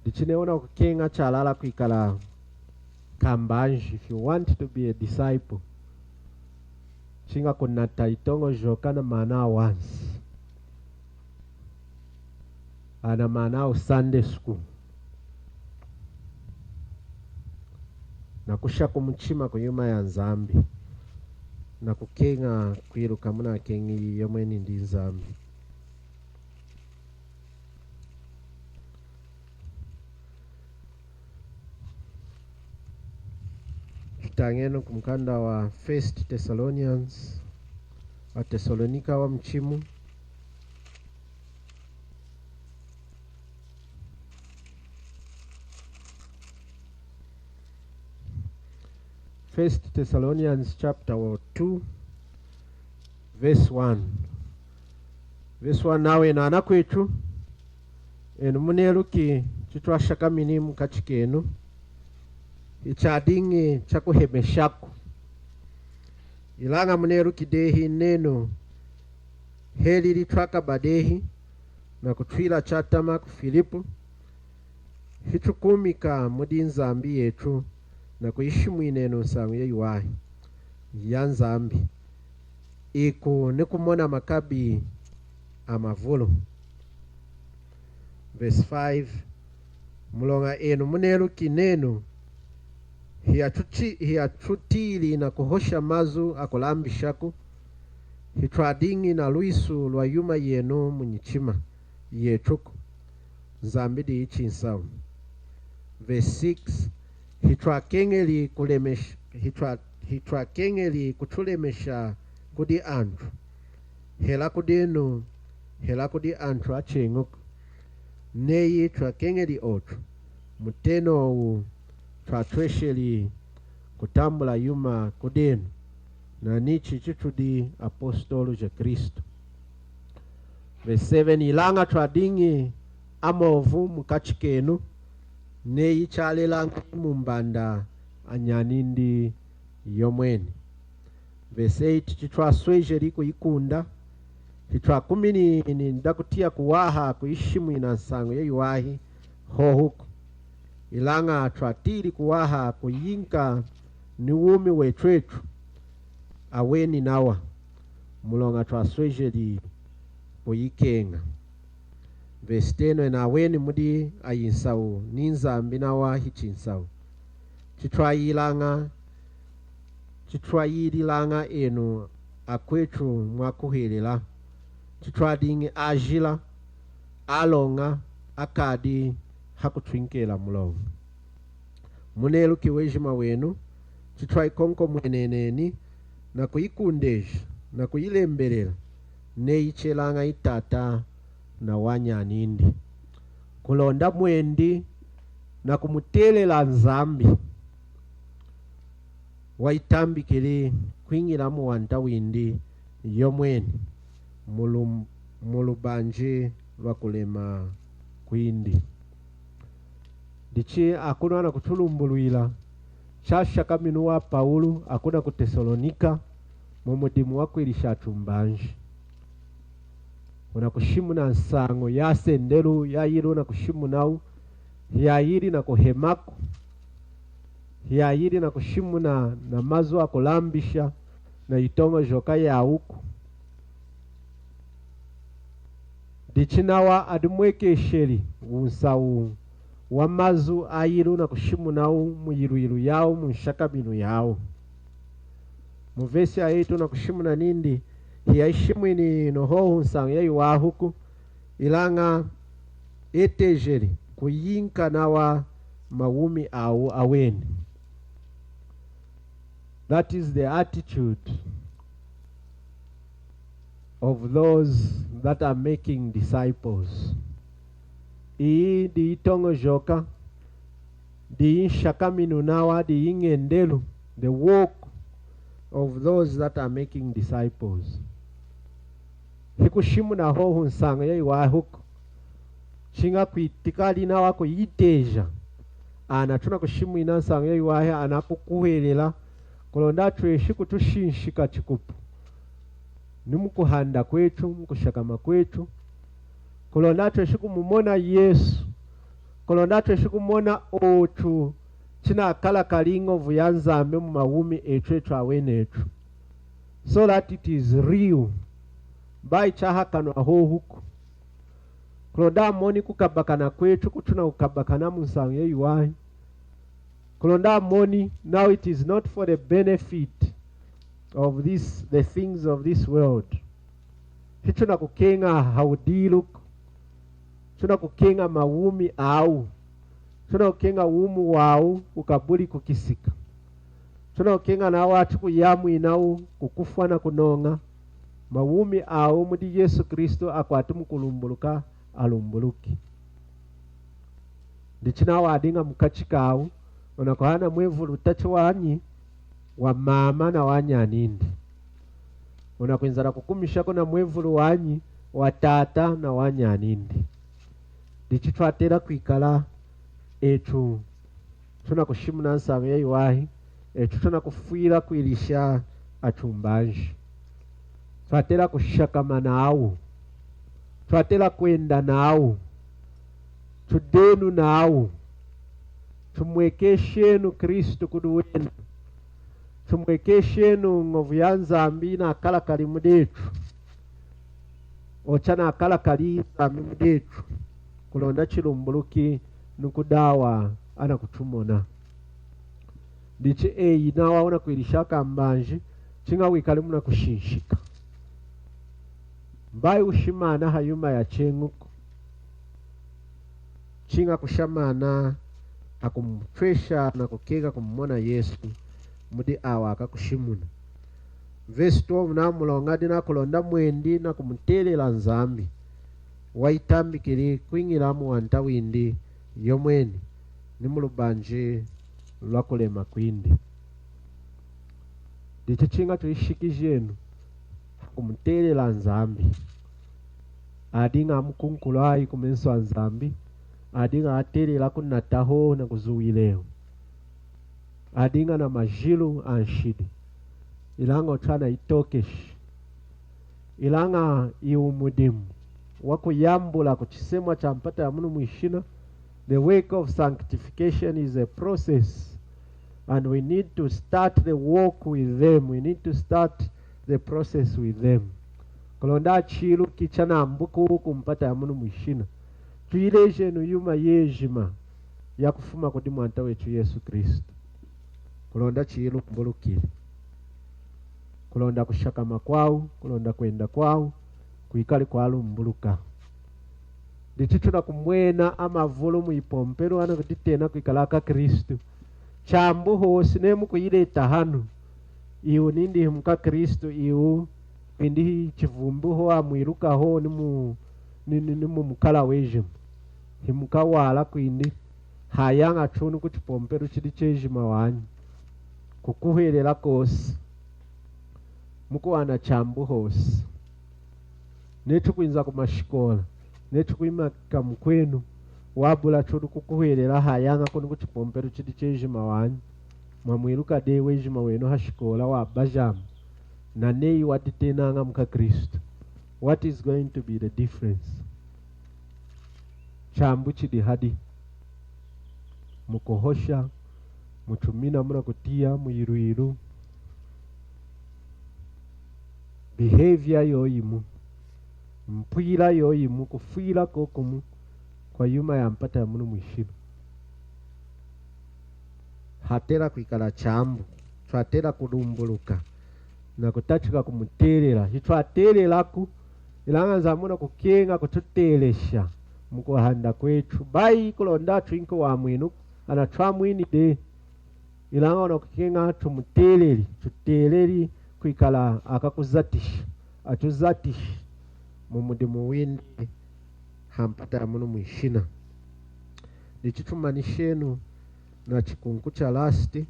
Dichineona kukenga chalala kuikala kambanji. If you want to be a disciple, chinga kunata itongo joka na mana once. Ana mana Sunday school. Na kusha kumuchima kuyuma ya Nzambi. Na kukenga kwiruka muna kengi yomweni ndi Nzambi. Kitangeno kumkanda wa 1 Thessalonians wa Thessalonika wa mchimu. First Thessalonians chapter 2 verse 1. Verse 1 nawe na anakwetu enu muneruki chitwashaka minimu kachikenu ichadingi chakuhemeshaku ilanga muneruki dehi neno heli litwaka badehi na kutwila chatama ku Filipu hichukumika mudi Nzambi yetu na kuishimu ineno nsangu yoyiwahi ya Nzambi iku nikumona makabi amavulu. Verse 5 mulonga enu muneruki neno hiatutili na kuhosha mazu akulambishaku hitwadingi na luisu lwa yuma yenu munyichima yetuku Nzambi di ichi nsawu. Verse 6 hitwakengeli kutulemesha kudi antu hela kudi antu achenguku neyi twakengeli otu muteno u twatwesheli kutambula yuma kudenu na nichi chitudi apostolu ja Kristo. Verse 7 ilanga twadingi amovu mukachikenu neyi chalelanga mumbanda anyanindi yomweni. Verse 8 chitwaswejeri kuikunda hitwakumini ndakutia kuwaha kuishimu ina nsango yoyiwahi hohuku ilanga twatiri kuwaha kuyinka ni wumi wetwetu aweni nawa mulonga twaswejeri kuyikenga. Verse 10 na aweni mudi ayinsawu ni Nzambi nawa hichinsawu chitwayililanga enu akwetu mwakuhelela chitwadingi ajila alonga akadi hakutwinkela mulonga muneluki wejima wenu chitwaikonko mweneneni na kuyikundeja na kuyilembelela neyichelanga itata na wanyanindi kulonda mwendi na kumutelela Nzambi waitambikile kwingiramu wantawindi yomweni mulubanje lwakulema kwindi. Ndichi akuna na kutulumbulwila chashaka minu wa Paulo akuna ku Tesalonika mumudimu wakwilisha atumbanje. Una kushimu na nsango ya sendelu ya yiru na kushimu nau ya yiri na kuhemako ya yiri na kushimu na mazu akulambisha na itongo joka ya uku. Dichinawa adumweke sheri unsau wa mazu ayiru na kushimu nau muyiru yao munshaka binu yao. Muvesi aitu na kushimu na nindi hiyaishimu ini noho unsau ya yuwahuku ilanga etejeri kuyinka nawa mawumi au aweni. That is the attitude of those that are making disciples. Ii di itongo joka, di inshaka minunawa, di ingendelu, the work of those that are making disciples. Hikushimu na hohu nsanga ya iwahuku. Chinga kuitikali na wako iteja. Anatuna kushimu ina nsanga ya iwahe anakukuhelela. Kulonda tueshi kutushinshika chikupu. Nimukuhanda kwetu, mukushakama kwetu. Kulonda tueshi kumumona Yesu. Kulonda tueshi kumona otu. China akala kalingo vuyanzambe mu mawumi etu awenetu. So that it is real. Bai chaha kanu ahohuku. Kulonda moni kukabakana kwetu kutuna ukabakana munsanga yuwahi. Kulonda moni, now it is not for the benefit of the things of this world. Hichuna kukenga haudiluk. Chuna kukenga mawumi au. Chuna kukenga umu wau ukabuli kukisika. Chuna kukenga na watu kuyamu inau kukufwa na kunonga. Mawumi au mudi Yesu Kristo akwatumu kulumbuluka alumbuluki. Ndichina wadinga mukachika au. Unakohana mwevu lutacho wanyi wa mama na wanyanindi. Unakuinzara kukumishako na mwevu wanyi wa tata na wanyanindi. Dichitwatera kuikala etu. Tuna kushimu na nsanga ya iwahi. Etu tuna kufuira kuilisha achumbanji. Twatera kushakama na au. Twatera kwenda na au. Tudenu na au. Tumwekeshenu Kristo kuduwenu. Tumwekeshenu ngovu ya nzambi na akala kalimu detu. Ochana akala kali nzambi detu. Kulonda chilumbuluki nukudawa ana kutumona. Ndichi inawa una kuilishaka mbanji. Chinga wikalimu na kushinshika. Mbai ushimana hayuma ya chenguko. Chinga kushamana akumtresha na kukega kumona Yesu mudi awaka kushimuna. Verse 12 na mulongadi na kulonda mwendi na kumtelela nzambi. Waitambikiri kwingiramu wantawindi yomweni ni mulubanje lwakulema kwindi. Ndicho chinga tuishikijenu kumtelela nzambi. Adinga mkunkulai kumenswa nzambi. Adinga atelela kunataho na kuzuwileo. Adinga na majilu anshidi. Ilanga ochana itokesh. Ilanga iumudimu. Wako yambula kuchisemwa champata ya munu mwishina. The work of sanctification is a process. And we need to start the work with them. We need to start the process with them. Kolonda chilu kichana ambuku kumpata ya munu mwishina. Tuileje nuyuma yejima ya kufuma kudimu antawetu Yesu Kristo. Kulonda chilu kumbulukili. Kulonda kushakama kwao, kulonda kwenda kwao, kuikali kwa alu mbuluka. Ndichituna kumwena ama volumu ipompero wana kutitena kuikalaka Kristo. Chambu hosi nemu kuileta hanu. Iu nindi mka Kristo iu pindi chivumbu hoa mwiruka ho nimu mukala wejim. Himuka wala kuindi hayanga chunu kuchipompero chidi chejima wanyi. kukuhwelela kosi mukuwana chambu hosi netu kuinza kumashikola netu kuimaka mkwenu wabula chodu kukuhwelela hayanga kuni kuchipompero chidi chejima wanyu mwamwiluka dewe ejima wenu hashikola wabajamu na nei watitenanga mka Kristo. What is going to be the difference? Chambu chidi hadi mukohosha mutumina muna kutia muiruiru behavior yoyimu mpwila yoyimu kufwila kokumu kwa yuma ya mpata ya munu mwishiba hatera kuikala chambu twatera kudumbuluka na kutachika kumuterera hitwatereraku ilanga za muna kukenga kututelesha mukuhanda kwetu bai kulonda twinko wa mwinu anatwa mwini de ilanga wana kukenga tuteleri kuikala akakuzatisha achuzatisha mumudimu windi hampata ya munu mwishina nichitumanishenu na chikunku cha lasti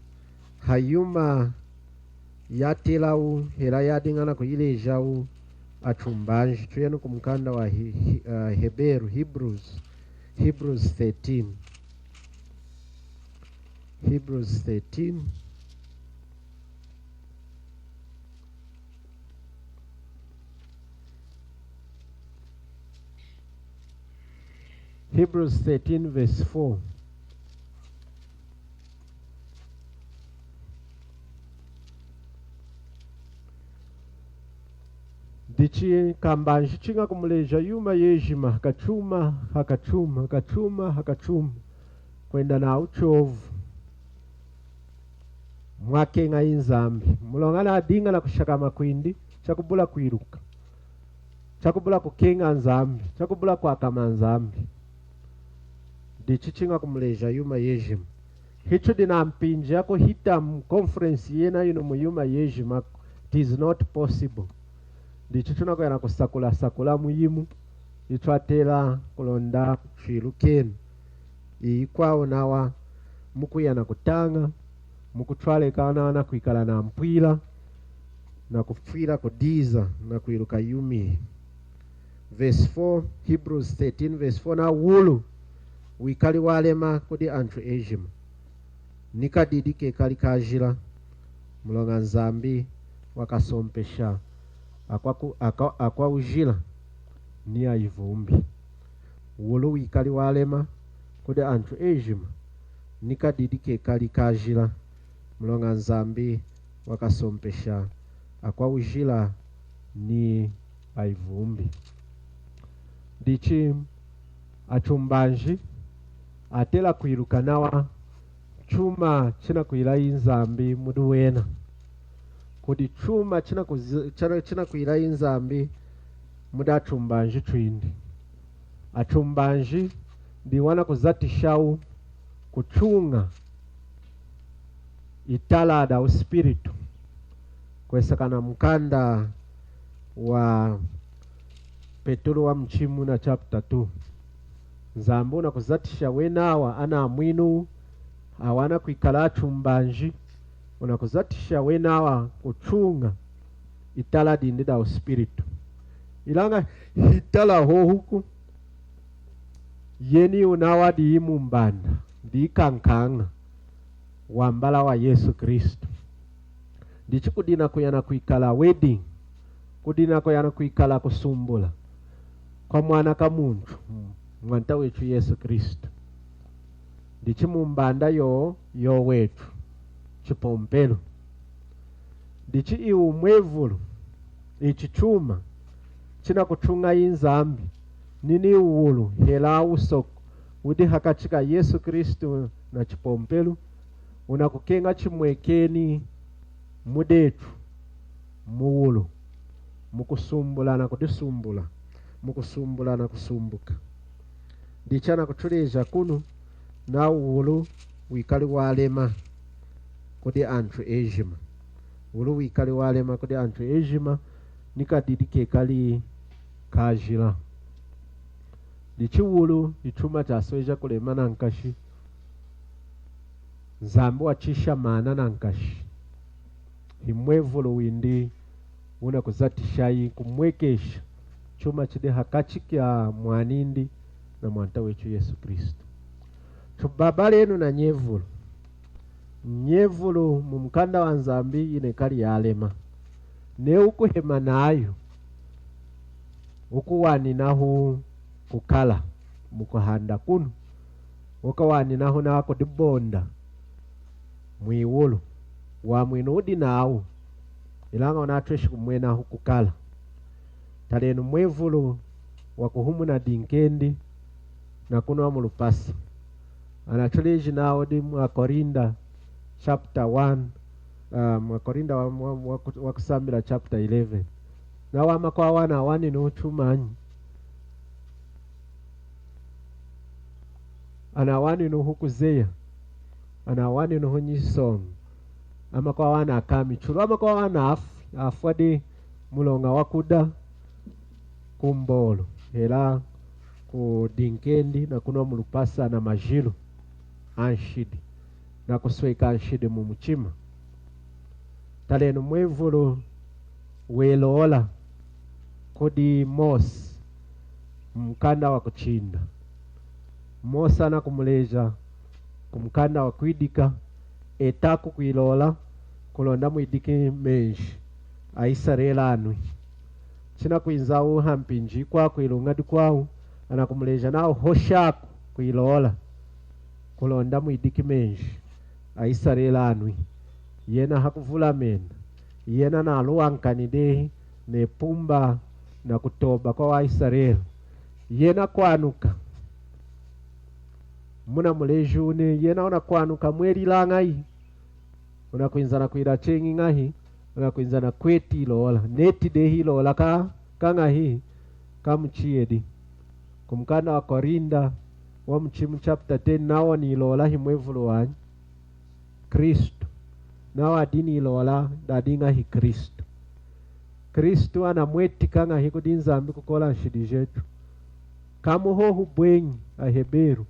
hayuma yatilau hera yadingana kuilejawu achumbanji tuyenu kumkanda wa Hebrews 13 Hebrews 13 verse 4. Dichi kambanji chinga kumuleja yuma yejima hakachuma kwenda na uchovu mwake nga inzambi mulongana adinga na kushaka makwindi chakubula kwiruka chakubula kukenga nzambi chakubula kwa kama nzambi dichi chinga kumuleja yuma yejima hicho dina mpinji yako hita conference yena yino muyuma yejima. It is not possible. Dichi tunakwena kusakula muyimu itwatela kulonda chilukenu ikwao nawa mukuyana kutanga mukutwalekana na kuikala na mpwila na kufira kudiza na kuiruka yumi. Verse 4 Hebrews 13 verse 4 na wulu wikali walema kudi anthu ejima nikadidike kali kajila mulonga nzambi wakasompesha akwa ujila ni aivumbi wulu wikali walema kudi anthu ejima nikadidike kali kajila mulonga nzambi wakasompesha akwa ujila ni aivumbi. Dichi achumbanji atela kuiruka nawa chuma china kuilai nzambi mudu wena kudi chuma china kuilai nzambi muda achumbanji twindi achumbanji diwana kuzatishawu kuchunga italada uspiritu kwesakana mkanda wa Petro wa mchimu na chapter 2 nzambu na kuzatisha wenawa ana mwinu awana kuikala chumbanji unakuzatisha wenawa kuchunga itala dindida uspiritu ilanga hitala ho huku yeni unawa diimu mbanda dikankanga wambala wa Yesu Kristo dichi kudina kuyana kuikala wedding kudina kuyana kuikala kusumbula kwa mwana kamuntu mwanta wetu Yesu Kristo dichi mumbanda yo wetu chipompelo dichi iumwevulu ichichuma china kuchunga inzambi nini uwulu hela usoko udi hakachika Yesu Kristo na chipompelo unakukenga chimwekeni mudetu muwulu mukusumbula na kudisumbula mukusumbula na kusumbuka dichana kutuleja kunu na uwulu wikali walema kudi anthu ejima uwulu wikali walema kudi anthu ejima nikadidike kali kajila dichi uwulu ichuma chasoja kulema na nkashi nzambu wachisha mana na nkashi himwevulu windi una kuzatishayi kumwekesha chuma chide hakachi kya mwanindi na mwanta wechu Yesu Kristo. Chubaba lenu na nyevulu mumkanda wa Nzambi inekali yalema ne ukuhema nayo ukuwani nahu kukala mukuhanda kunu ukawani nahu nako dibonda mwiwulu wa mwinudi nawo ilanga unatweshi kumwena hu kukala talenu mwevulu wakuhumu na dinkendi na kuno wa mulupasi anatuleji nao di Mwakorinda chapter 1 Mwakorinda wakusambila chapter 11 na wama kwa wana wani nuchumanyi ana wani nuhukuzeya ana wani nuhunyisonga ama kwa wana akami churu ama kwa wana afwadi mulonga wakuda kumbolo hela ku dinkendi na kuno mulupasa na majilu anshidi na kusweka anshidi mumuchima talenu mwevulu weloola kodi Mose mkanda wa kuchinda Mosa na kumuleja kumkanda wa kuidika etaku kuilola kulonda muidiki menji aisarela anwi china kuinzau hampinji kwa kuilungadi kwao anakumuleja nao hoshaku kuilola kulonda muidiki menji aisarela anwi yena hakuvula mena yena na aluwankanidehi ne pumba na kutoba kwa Waisraeli yena kwanuka muna mulejune yena una kwanuka mweli langai una kuinzana kuira chengi ngahi una kuinzana kweti lola neti dehi lola kangahi kamuchiedi kumkana wa Korinda wa mchimu chapter 10 nawo ni lola himwevulu wanyi Kristo nawo adini lola dadinga hi Kristo ana mweti kanga hi kudinzambi kukola nshidi jetu kamuho hubwenyi aheberu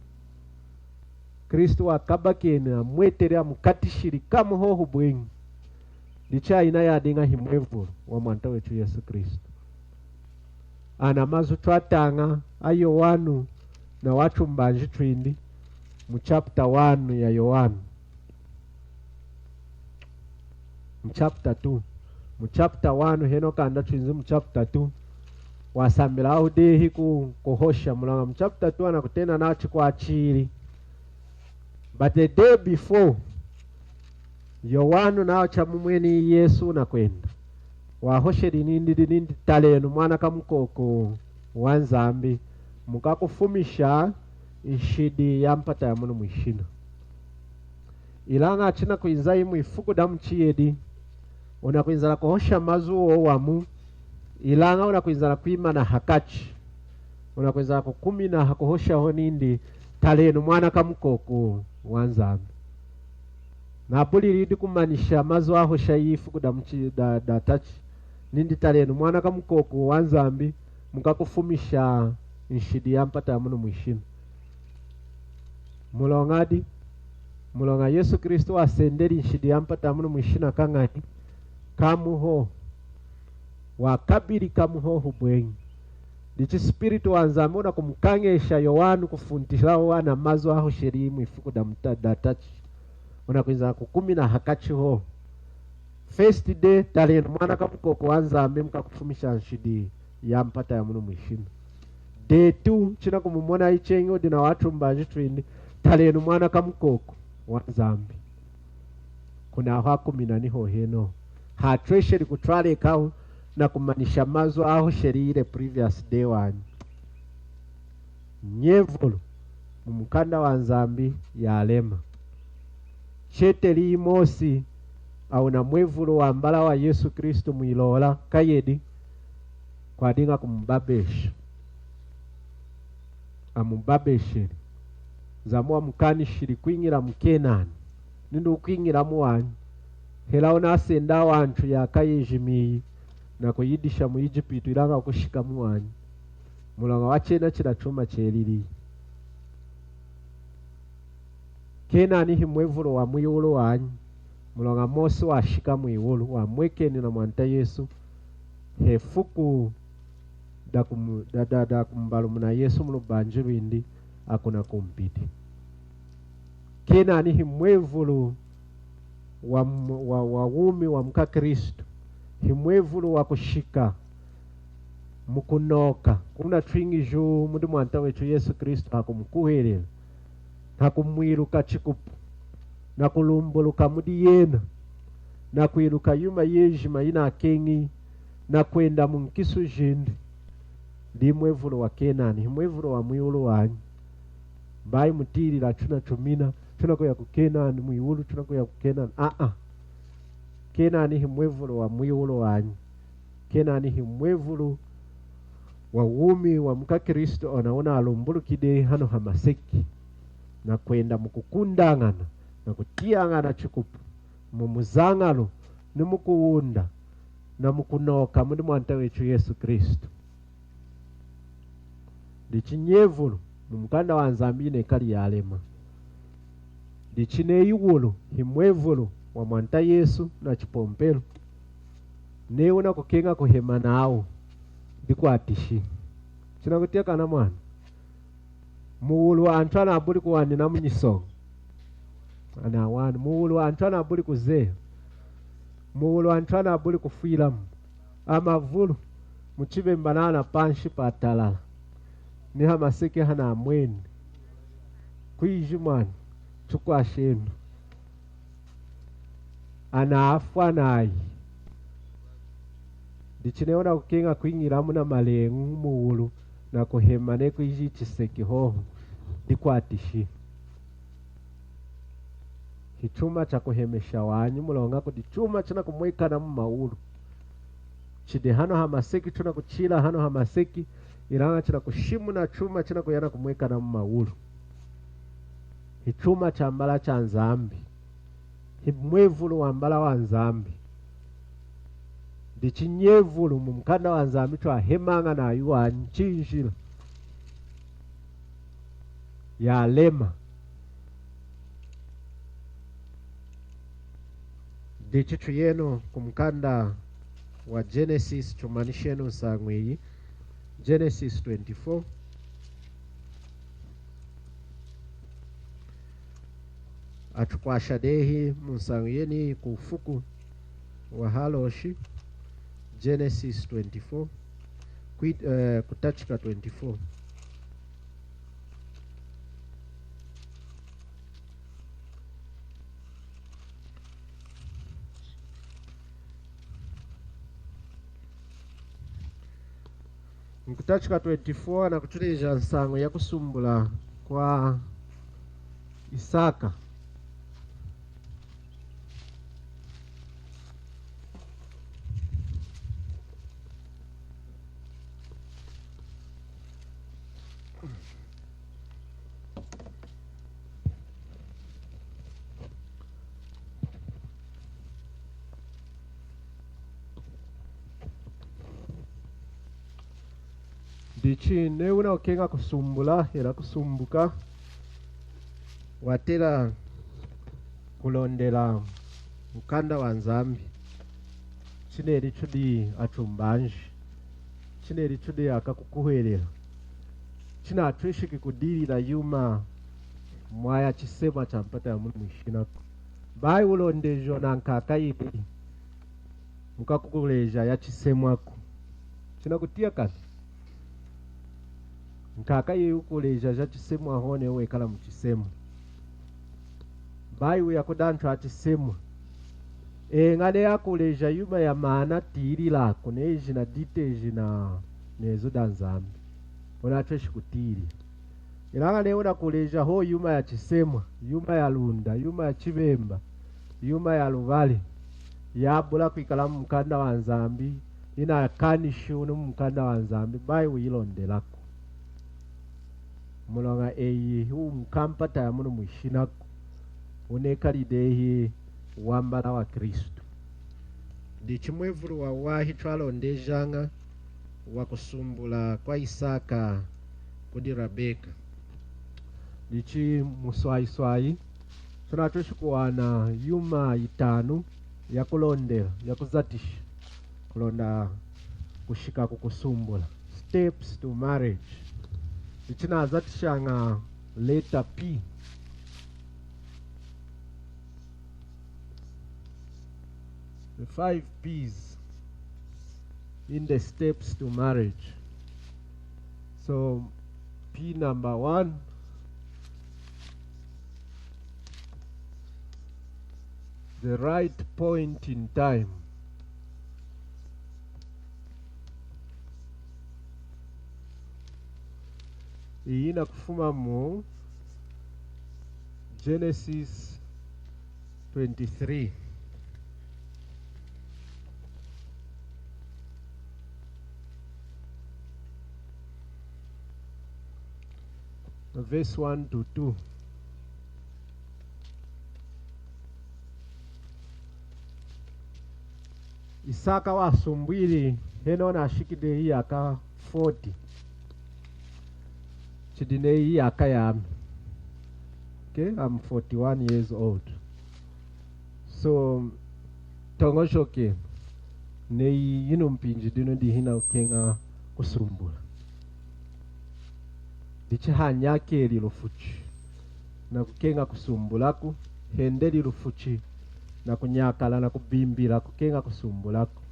Kristo akabakene amwetere amukatishiri kamuho hubwenyi licha ina yadinga himwevulu wa mwanta wetu Yesu Kristo ana mazu twatanga ayo wanu na watu mbanji twindi mu chapter 1 ya Yohana mu chapter 2 mu chapter 1 heno kanda twinzi mu chapter 2 wasambila audehi kuhosha mulanga mu chapter 2 anakutena nachi kwa achiri but the day before Yohana nao chamumweni Yesu na kwenda wahosheri nindi talenu mwana kamukoko wa Nzambi mukakufumisha ishidi yampata ya munu mwishina ilanga achina kuinzai mwifuku damu chiyedi unakuinzala kuhosha mazuo wamu ilanga unakuinzala kuima na hakachi unakuinzala kukumi na hakuhosha honindi talenu mwana kamukoko wa Nzambi na buli lidi kumanisha mazuo ahosha yifuku damu da tachi nindi talenu mwana kamukoko wa Nzambi mukakufumisha nshidi yampata ya munu mwishina mulonga Yesu Kristo asenderi nshidi yampata ya munu mwishina kangani kamuho wakabiri kamuho hubwenyi dichi spiritu wa Nzambi una kumkangesha Yohana kufuntisha wana mazo aho sheri mwifuku da tachi una kuinza kukumi na hakachi ho first day talenu mwana kamukoko wa Nzambi mkakufumisha nshidi yampata ya munu mwishina day 2 china kumumona ichengo dina watu mbaji twindi talenu mwana kamukoko wa Nzambi kuna haku minani ho heno hatwesheri kutwale kao na kumanisha mazo aho sheri ile previous day wani nyevulu mumkanda wa Nzambi ya alema cheteli mosi au na mwevulu wa mbala wa Yesu Kristo mwilola kayedi kwa dinga kumbabesha amubabesheri zamua mkani shiri kuingira mkenani nindu kuingira muwanyi hela unasenda wantu yakayejimiyi na kuyidisha mu Egypt ilanga kushika muwanyi mulanga wachena chira chuma chelili Kenani himwevulu wa muyulu wanyi mulonga mose washika mwiwulu wamwekeni na mwanta Yesu hefuku da kumbalu muna Yesu mulubanje bindi akuna kumpiti Kenani himwevulu wa wumi wa mka Kristo himwevulu wa kushika mukunoka kuna twingi juu mundi mwanta wetu Yesu Kristo hakumkuherera hakumwiruka chikupu na kulumbuluka mudi yena na kwiruka yuma yejima ina akengi na kwenda munkisu jindi ndi mwevulu wa Kenani mwevulu wa mwiulu wanyu bai mutiri la tuna tumina tuna kuya kukenani mwiulu tuna kuya kukenani Kenani mwevulu wa mwiulu wanyu Kenani mwevulu wa wumi wa mka Kristo onaona alumbulukide hano hamaseki na kwenda mukukundangana na kutiangana chikupu mumuzangalo ni mukuunda na mukunoka mundi mwanta wetu Yesu Kristo dichinyevulu mumukanda wa Nzambine kali yalema dichine iwulu himwevulu wa mwanta Yesu na chipompelo neuna kukenga kuhema nao dikwatishi china kutiaka na mwana muwulu antwana abuli kuwani na munyisongo ana wanu muwulu antwana abuli kuzea muwulu antwana abuli kufilamu amavulu muchibe mbanana panshi patalala ni hamaseke hana amweni kuiji mwana chukwa shenu anaafwa nayi dichineona kukenga kuingiramu na malengu muwulu na kuhema ne kuiji chiseki hoho dikwatishi hichuma cha kuhemesha wanyu mulonga kudichuma china kumwekana mumaulu chide hano hamaseki tuna kuchila hano hamaseki iranga china kushimu na chuma china kuyana kumwekana mumaulu hichuma cha mbala cha Nzambi himwevulu wa mbala wa Nzambi dichinyevulu mumkanda wa Nzambi chwa hemanga na yuwa nchinjila ya lema dichichu yeno kumkanda wa Genesis chumanishenu sangweyi Genesis 24 atukwashadehi musangweni kufuku wa haloshi Genesis 24 kutachika 24 Nkutachika 24 na kutuleja nsango ya kusumbula kwa Isaka dichi neuna okenga kusumbula era kusumbuka watera kulondela mukanda wa Nzambi chineri chudi atumbanji chineri chudi akakukuherera china atwishiki kudirira yuma mwaya chisema cha mpata ya munu mwishinako bai ulondejo na nkakaiti mukakukuleja ya chisemwako china kutia kasi nkaka yukuleja ja chisemu ahone wekala mchisemu bai uya kudantra atisemu ngade yakuleja yuma ya maana tiri lako neji na diteji na nezo danzambi ona tweshi kutiri ilanga neona kuleja ho yuma ya chisemwa yuma ya lunda yuma ya chibemba yuma ya luvali yabula kuikala mukanda wa Nzambi ina kanishu mukanda wa Nzambi bai uyilondelako mulonga eyi mkampata ya munu mwishinako unekalidehi wambala wa Kristo dichimwevulu wa wahi twalondejanga wakusumbula kwa Isaka kudi Rebeka dichi muswai Sona tushikuwana yuma itanu ya kulondela ya kuzatisha kulonda kushika kukusumbula. Steps to marriage. Ichina azatishanga letter P. The 5 P's in the steps to marriage. So P number 1, the right point in time. Iyi inakufuma mu Genesis 23. Verse 1 to 2. Isaka wasumbwili heno na shikide hii aka 40. Chidine hii aka yami. Okay, I'm 41 years old. So tongoshoke nei yino mpinji dino di hina ukenga kusumbula. Dichi hanyake lilufuchi na kukenga kusumbulaku hende lilufuchi na kunyakala na kubimbila kukenga kusumbulaku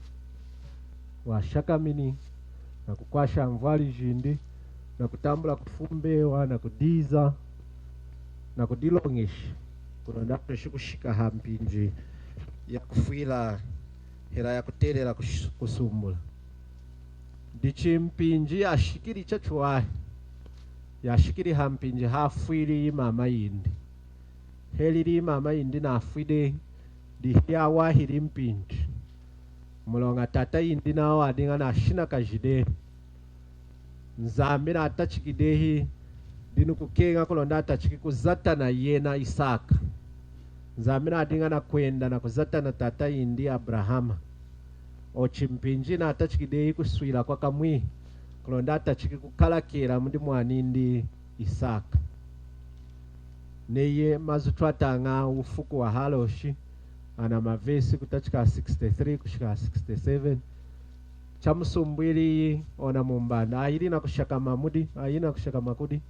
washaka mini na kukwasha mvali jindi na kutambula kufumbewa na kudiza na kudilongesha kunonda kushika hampinji ya kufuila hera ya kutelela kusumbula. Dichi mpinji ashikiri chachuwahi yashikiri hampinji hafuili mama yindi heliri mama yindi na afuide dihia wahiri mpinji mulonga tata yindi na wadinga na shina kajide nzambi na atachikidehi dinu kukenga kulonda atachiki kuzata na yena Isaka. Nzambi na adinga na kwenda na kuzata na tata yindi Abrahama ochimpinji na atachikidehi kuswila kwa kamwi kulonda atachiki kukalakira mundi mwanindi Isaka. Neye mazutwatanga ufuku wa haloshi ana mavesi kutachika 63 kushika 67. Chamusumbwili ona mumbanda ayiri na kushaka mamudi ayina kushaka makudi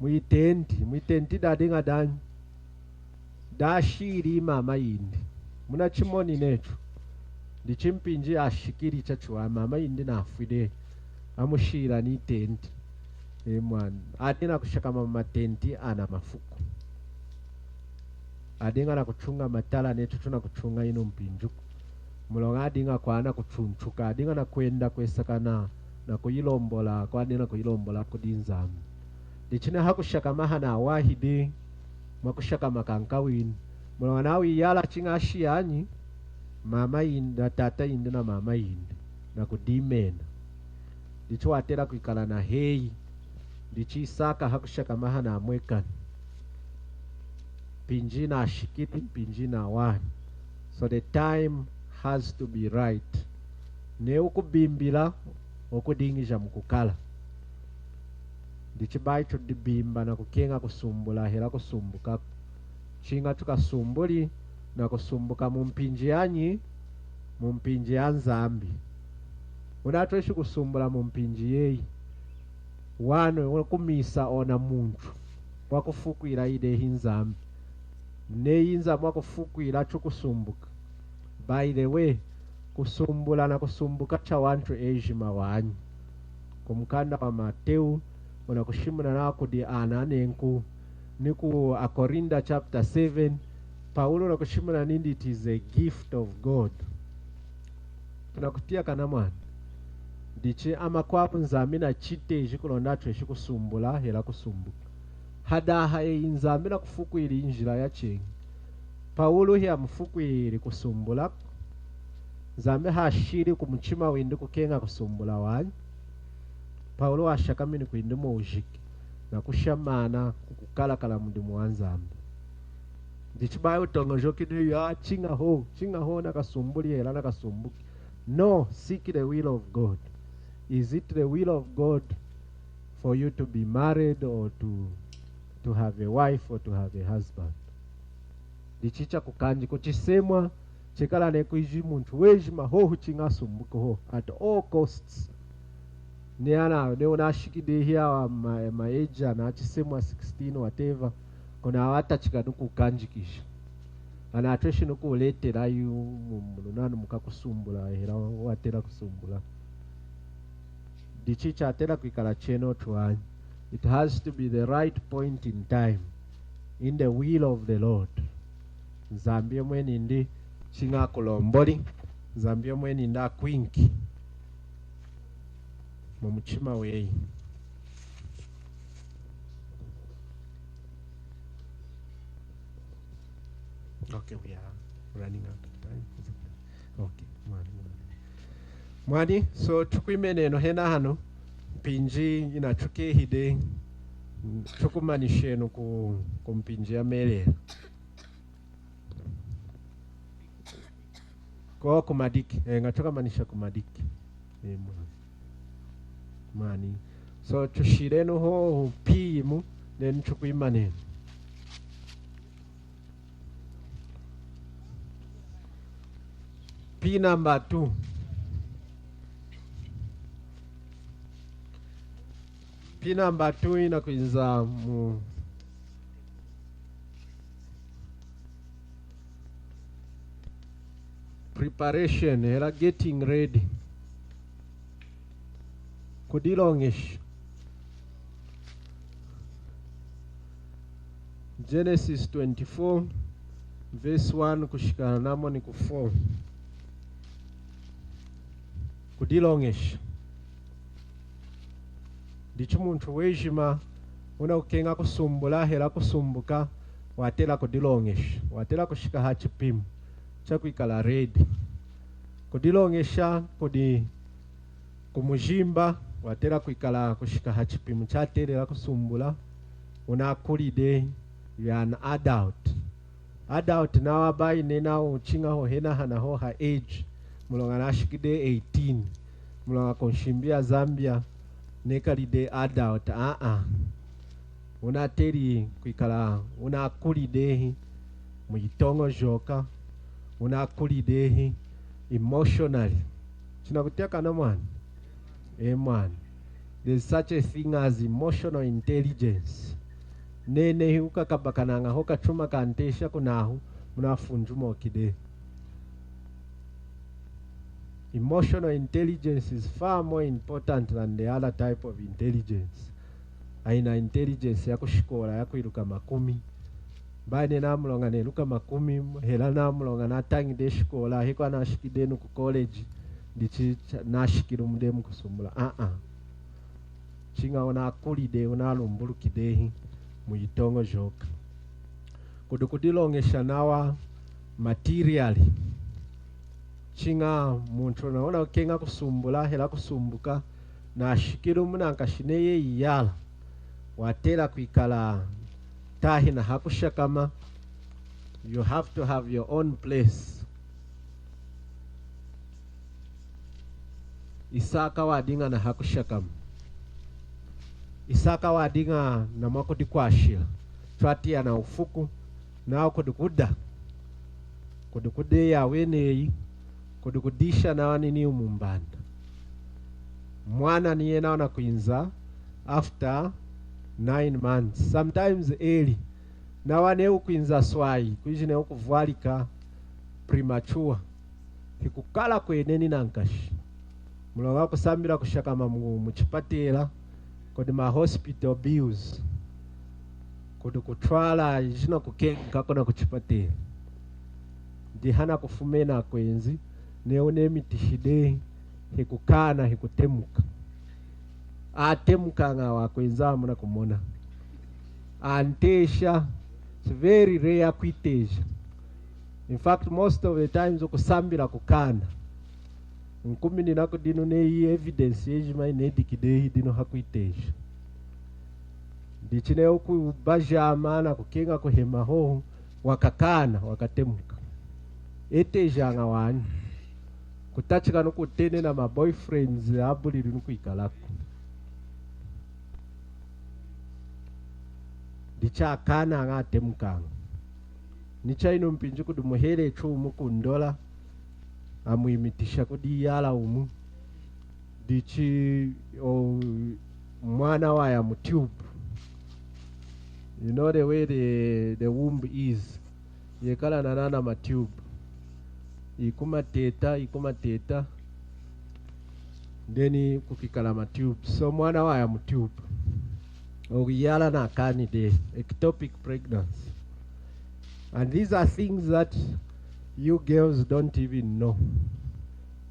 muitenti dadinga danyu dashiri mama yindi muna chimoni nechu ndichimpinji ashikiri chachuwa mama yindi na afuide amushira ni tenti mwana adina kushaka mama tenti ana mafuku adinga na kuchunga matala nechu tuna kuchunga ino mpinjuku mulonga adinga kwana kuchunchuka adinga na kwenda kwesakana na kuyilombola kwa adina kuyilombola kudinzamu dichine hakushaka mahana wahidi makushaka makankawini mulonga nawi yala chinga shiyanyi mama yindi na tata yindi na mama yindi na kudimena dicho watera kuikala na hei dichi Isaka hakushaka mahana amwekani pinji na ashikiti pinji na wani. So the time has to be right. Ne ukubimbila okudingisha mukukala dichibai tudibimba na kukenga kusumbula hela kusumbuka chinga tukasumbuli na kusumbuka mumpinji yanyi mumpinji ya Nzambi unatweshi kusumbula mumpinji yeyi wano wakumisa ona muntu wakufukwila ide hinzambi neyinza mwakufukwila chukusumbuka. By the way kusumbula na kusumbuka cha wantu ejima wanyu kumkanda wa Mateu unakushimuna na kudi ananenku niku Akorinda chapter 7 Paulo unakushimuna nindi it is a gift of God. Tunakutia kana mwana dichi ama kwapu Nzamina chite jikulonda tweshi kusumbula hela kusumbuka hadaha Nzamina kufukwili injila ya chengi Paulo hiya mfukwili kusumbula Nzambe hashiri kumuchima windi kukenga kusumbula wanyu Paulo washakamini kuindumo ujiki na kushamana kukukalakala mundimu wa Nzambe dichibayo tongojoki ni ya chinga ho na kasumbuli hela na kasumbuki. No, seek the will of God. Is it the will of God for you to be married or to to have a wife or to have a husband. Dichicha kukanji kuchisemwa chekala nekuiji muntu wejima hohu chingasumbuko ho at all costs. Niana neonashikide hiya maeja na chisemwa 16 whatever kona wata chikanuku kanjikisha. Ana atweshi nuku uletera yu mununanu mukakusumbula hera watera kusumbula. Dichicha atera kwikala cheno tuanyi. It has to be the right point in time in the will of the Lord. Zambia mweni ndi chinga kolomboli. Zambia mweni nda kwinki. Mumuchima wei. Okay, we are running out of time. Okay, mwani. So tukwimene no hena hano. Pinji inachuke hide. Chukumanishenu kumpinji ya mele. Kwa kumadiki. Ngachoka manisha kumadiki. Mani. So tushirenu ho pimu. Then chukuimane. P number 2. P number 2 inakuinza mu preparation era getting ready. Kudilongish. Genesis 24 verse 1 kushikana namo ni ku 4. Kudilongish. Dichumuntu wejima una ukenga kusumbula hera kusumbuka watela kudilongesha watela kushika hachipimu chakwikala ready kudilongesha kudi kumujimba watela kwikala kushika hachipimu chatela kusumbula una kulide ya an adult nawa bai nena uchinga ho hena hana ho ha age mulonga nashikide 18 mulonga konshimbia Zambia nekalide adult unateri kwikala unakulidehi muitongo joka unakulidehi emotionally chinakuteka na mwana mwana there's such a thing as emotional intelligence nene ukakabakananga hoka chuma kantesha kunahu munafunjuma okide. Emotional intelligence is far more important than the other type of intelligence. Aina intelligence ya kushikola ya kuiluka makumi. Baine na mulonga ne luka makumi hela na mulonga na tangi de shikola hiko na shikidenu ku college ndichi na shikiru mudemu kusumula. Chinga ona kulide ona lumbulukidehi muitongo joka. Kudukudilongesha nawa materially. Chinga muntu naona ukenga kusumbula hela kusumbuka na shikiru munanka shineye iyala watela kwikala tahi na hakushakama. You have to have your own place. Isaka wadinga na hakushakama. Isaka wadinga na makodi kwashila twatia na ufuku na kudukuda kudukude ya weneyi kudukudisha na wanini umumbanda. Mwana niye naona kuinza after 9 months. Sometimes early. Na wane ukuinza swai. Kujine ukuvualika premature. Hikukala kweneni nankashi. Mulonga kusambila kushaka mamu mchipatela. Kodima hospital bills. Kudukutwala jina kukenga kuna kuchipatela. Dihana kufumena kwenzi. Neone mitishide hikukana hikutemuka. Atemuka nga wakwenza muna kumona. Antesha, it's very rare kuitesha. In fact, most of the times ukusambila kukana. Nkumi ninako dino neyi evidence yejima inedikidehi dino hakuitesha. Dichine uku bajama na kukenga kuhema ho wakakana wakatemuka. Eteja nga wani. Kutachika nuku tene na ma boyfriends abuli nuku ikalako. ndichakana ng'atemukanga nichaino mpinji kuti muhere echumu kundola amwimitisha kudi yala umu ndichi mwana waya mutube. You know the way the womb is. Yekala nanana matube. Ikumateta. Then kukikala matube. So mwana waya mutube. Ogiyala na kani de ectopic pregnancy. And these are things that you girls don't even know.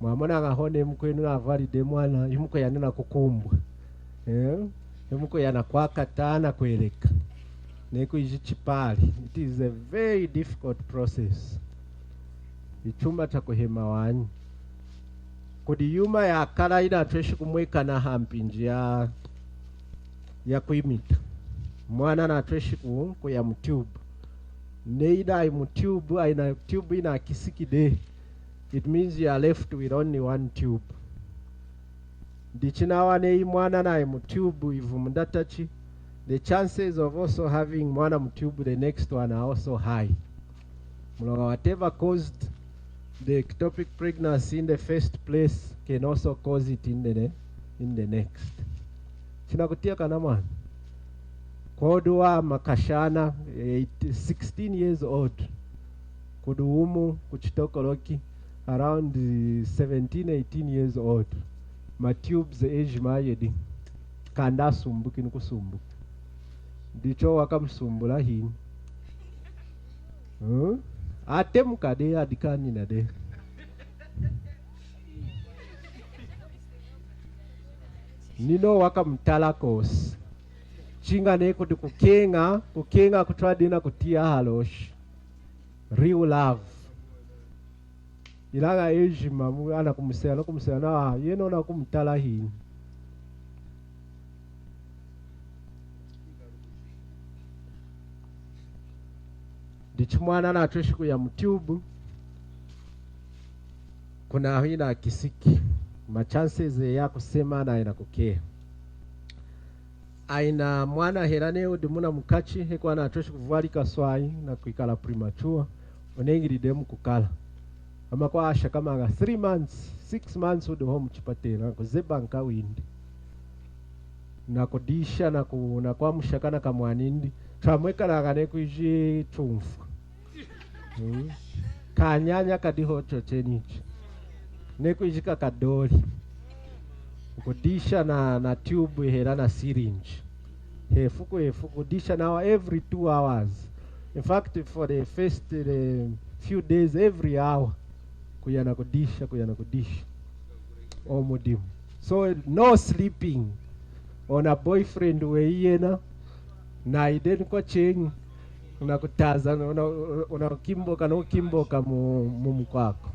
Mwamona ngahone mkwenu na valide mwana yumuko yanena kukumbwa. Yumuko yanakwaka tana kweleka. Neko ijichipali. It is a very difficult process. Ichuma cha kuhema wanyi. Kudi yuma ya kala ina atweshi kumweka na hampinji ya kuimita. Mwana na atweshi kuya mtube. Neida imutube aina tube ina kisiki de. It means you are left with only one tube. Dichinawa nei mwana na imutube ivu mundatachi. The chances of also having mwana mtube the next one are also high. Whatever caused the ectopic pregnancy in the first place can also cause it in the next. Chinakutia kanamana. Kodwa makashana 16 years old. Kuduumu kuchitokoloki around 17-18 years old. My tubes age mayedi kanda sumbuki nukusumbuki. Dicho wakamsumbula hini. Ate mukade adikani na de. Nino wakamtala kosi. Chinga neko di kukenga kutwadina kutia halosh. Real love. Ilaga eji mamu ana kumusela na yeno na kumtala hini. Dichumwana na atweshiku ya mtubu. Kuna hina kisiki. Machances ya kusema na ina kukea. Aina mwana heraneo dimuna mukachi heko ana atweshiku vuwali kaswai na kuikala premature. Onengiri demu kukala. Ama kwa asha kama nga 3 months, 6 months udu homu chipatela. Kuzeba nka windi. Na kudisha na kwa mshakana kamwanindi. Tramweka na ganeko iji chumfu. Kanyanya kadiho chochenichi. Neko ijika kadoli. Kudisha na tube hera na syringe. Hefuku disha now every 2 hours. In fact, for the first few days, every hour. Kuyana kudisha. Omudimu. So no sleeping. On a boyfriend weyena. Na ideni kwa chengi. Unakutaza unakimboka mumukwako.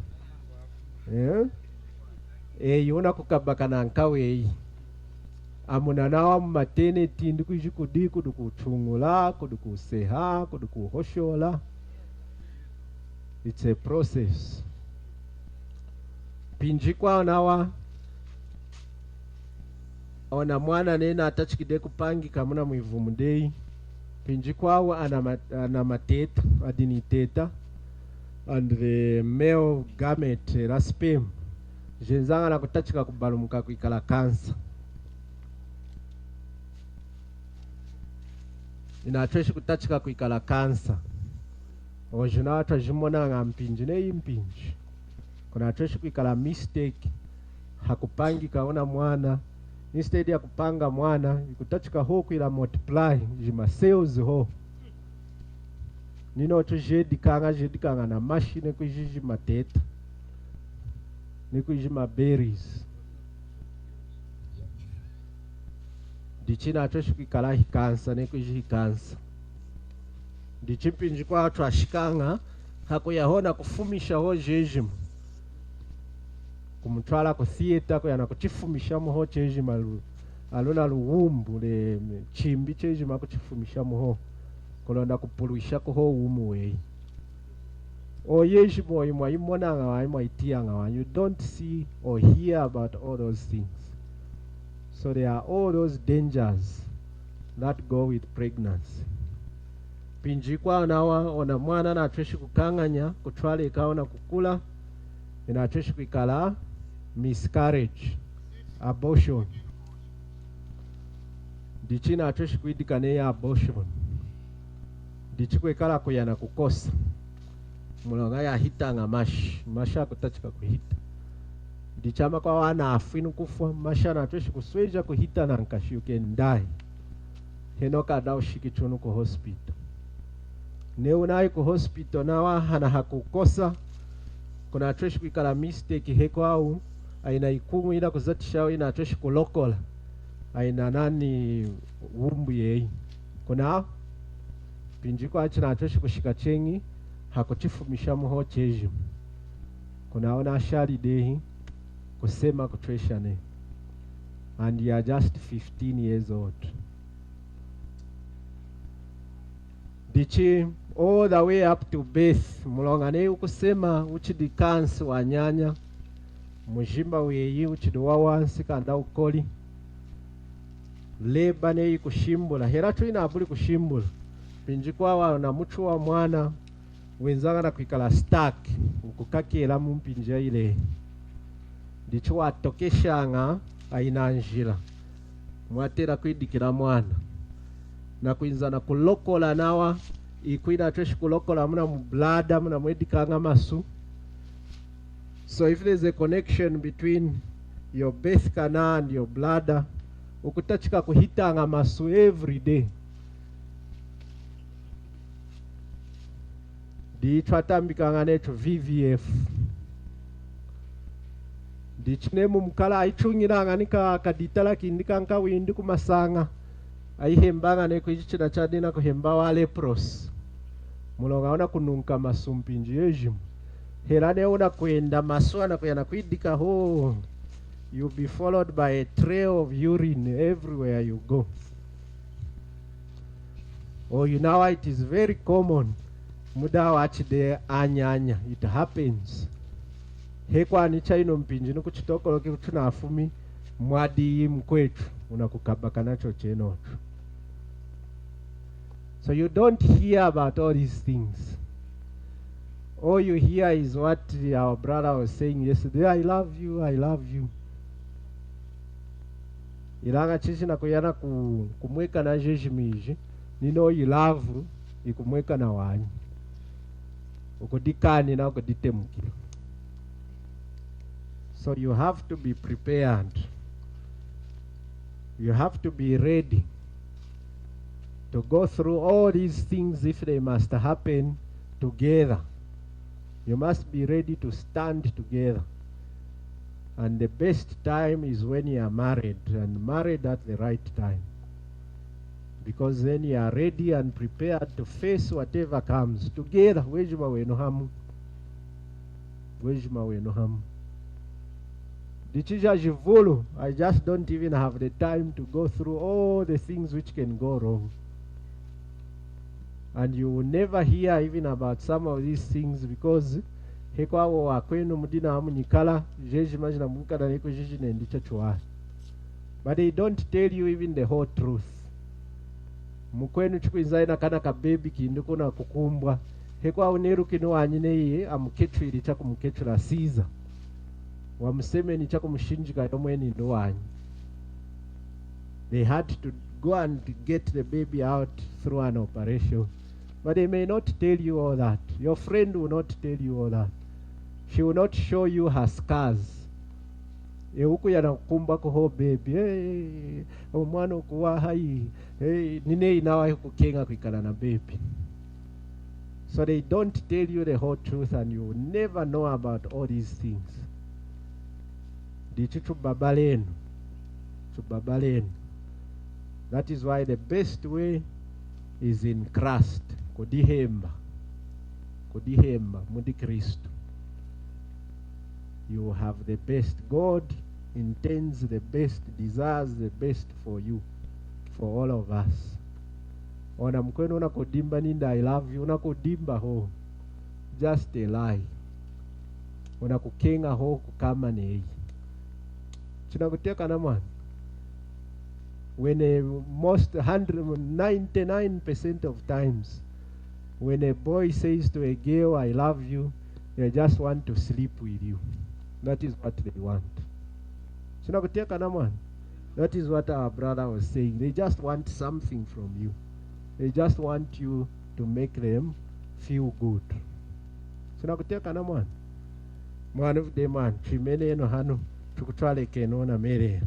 Yona kukabaka na nkawe. Amunanawa maternity ndikujikudi kudukuchungula, kudukuseha, kudukuhoshola. It's a process. Pinjikwa nawa ona mwana nena atachikide kupangi kamuna muivumudei. Pinjikwa ana mateta, adiniteta. And the male gamete, la sperm. Jenzanga na kutachika kubalumuka kuikala cancer. Inatweshi kutachika kuikala cancer. Ojuna watu jimona nga mpinji ne impinji. Kuna atweshi kuikala mistake. Hakupangi kaona mwana. Instead ya kupanga mwana, kutachika ho kuila multiply. Jima cells ho. Nino tu jedikanga na machine kujiji mateta. Nikujiji berries. Dichina atweshi kuikala hikansa, nikujiji hikansa. Dichimpinji kwa watu ashikanga, hakuyahona kufumisha ho jejimu. Kumutwala ku theater kuyana kuchifumisha muho jejimu aluna luwumbu le chimbi jejimu kuchifumisha muho. Kolonda kupuluisha kuho umu wei. Oyejimu imwa imona nga imwa itia nga. You don't see or hear about all those things. So there are all those dangers that go with pregnancy. pinjikwa nawa ona mwana na atweshi kukanganya kutwala ikawa na kukula ina atweshi kuikala miscarriage abortion ndichina atweshi kuidikane ya abortion ndichikwekala kuyana kukosa mulonga ya hitanga masha kutachika kuhita ndichama kwa wana afinu kufwa masha na atweshi kusweja kuhita na nkashiuke ndai henoka dao shikichunu ku hospital neunai ku hospital nawa hana hakukosa kuna atweshi kuikala mistake heko au aina ikumu ila kuzatisha ina atweshi kulokola aina nani wumbu yei kuna pinjiko achina atweshi kushika chengi hakuchifumisha muho cheju kuna ona ashari dehi kusema kutwesha ne and you are just 15 years old dichi all the way up to birth mulongane ukusema uchidi kansi wanyanya mujimba weyi uchidi wawansi kanda ukoli leba neyi kushimbula heratu ina abuli kushimbula pinjikwa wa na muchu wa mwana wenzanga na kuikala stack ukukakela mumpinja ile ndicho watokeshanga aina njira mwatera kuidikira mwana na kuinzana kulokola nawa ikuina atweshi kulokola muna mblada muna mwedikanga masu. So if there's a connection between your birth canal and your bladder ukutachika kuhitanga masu every day dichwatambikanga necho VVF dichinemu mkala aichungiranga nika kaditala kindika nka windi kumasanga aihembanga neko ichichina chadina kuhemba wa lepros mulonga ona kununka masumpinji yejimu herane una kwenda maswana kuyana kuidika ho you'll be followed by a trail of urine everywhere you go. Oh, you know it is very common muda wachide anyanya it happens hekwa anicha ino mpinji nukuchitokoloke kutuna afumi mwadi mkwetu unakukabaka nacho chenocho. So you don't hear about all these things. All you hear is what our brother was saying yesterday, I love you, I love you. Ilanga chichi na kuyana kumweka na jejimiji nino ilavu ikumweka na wanyi ukudikani na ukuditemukila. So you have to be prepared. You have to be ready to go through all these things if they must happen together. You must be ready to stand together. And the best time is when you are married, and married at the right time. Because then you are ready and prepared to face whatever comes together. Wejima weno hamu. Wejima weno hamu. Dichija jivulu, I just don't even have the time to go through all the things which can go wrong. And you will never hear even about some of these things because hekwa wa kwenu mudina amu nikala jeji majina mukada neko jeji nendicha chwa. But they don't tell you even the whole truth. Mukwenu chikuinzaina kana ka baby kinduko na kukumbwa hekwa uneru kinu wanyine iye amukechu ilicha kumukechu la Caesar. Wamseme ni chako mshinjika yomweni ndo wanyi. They had to go and get the baby out through an operation. But they may not tell you all that. Your friend will not tell you all that. She will not show you her scars. Huku yanakumba kuho baby. Hey, omwana okuwa hai. Hey, nine inawa kukenga kuikana na baby. So they don't tell you the whole truth and you will never know about all these things. Dichichu babalenu. Chubabalenu. That is why the best way is in Christ. Kodihemba. Kodihemba. Mudi Kristo. You have the best. God intends the best, desires the best for you, for all of us. Ona mkwenu unakodimba ninda I love you. Unakodimba ho. Just a lie. Unakukenga ho kukama nei. Chinakutia na man. When most 99% of times When a boy says to a girl, I love you, they just want to sleep with you. That is what they want. Sinakuteka na man. That is what our brother was saying. They just want something from you. They just want you to make them feel good. Sinakuteka na man. Man of the man, chimene no hanu, chukutwale keno na mere.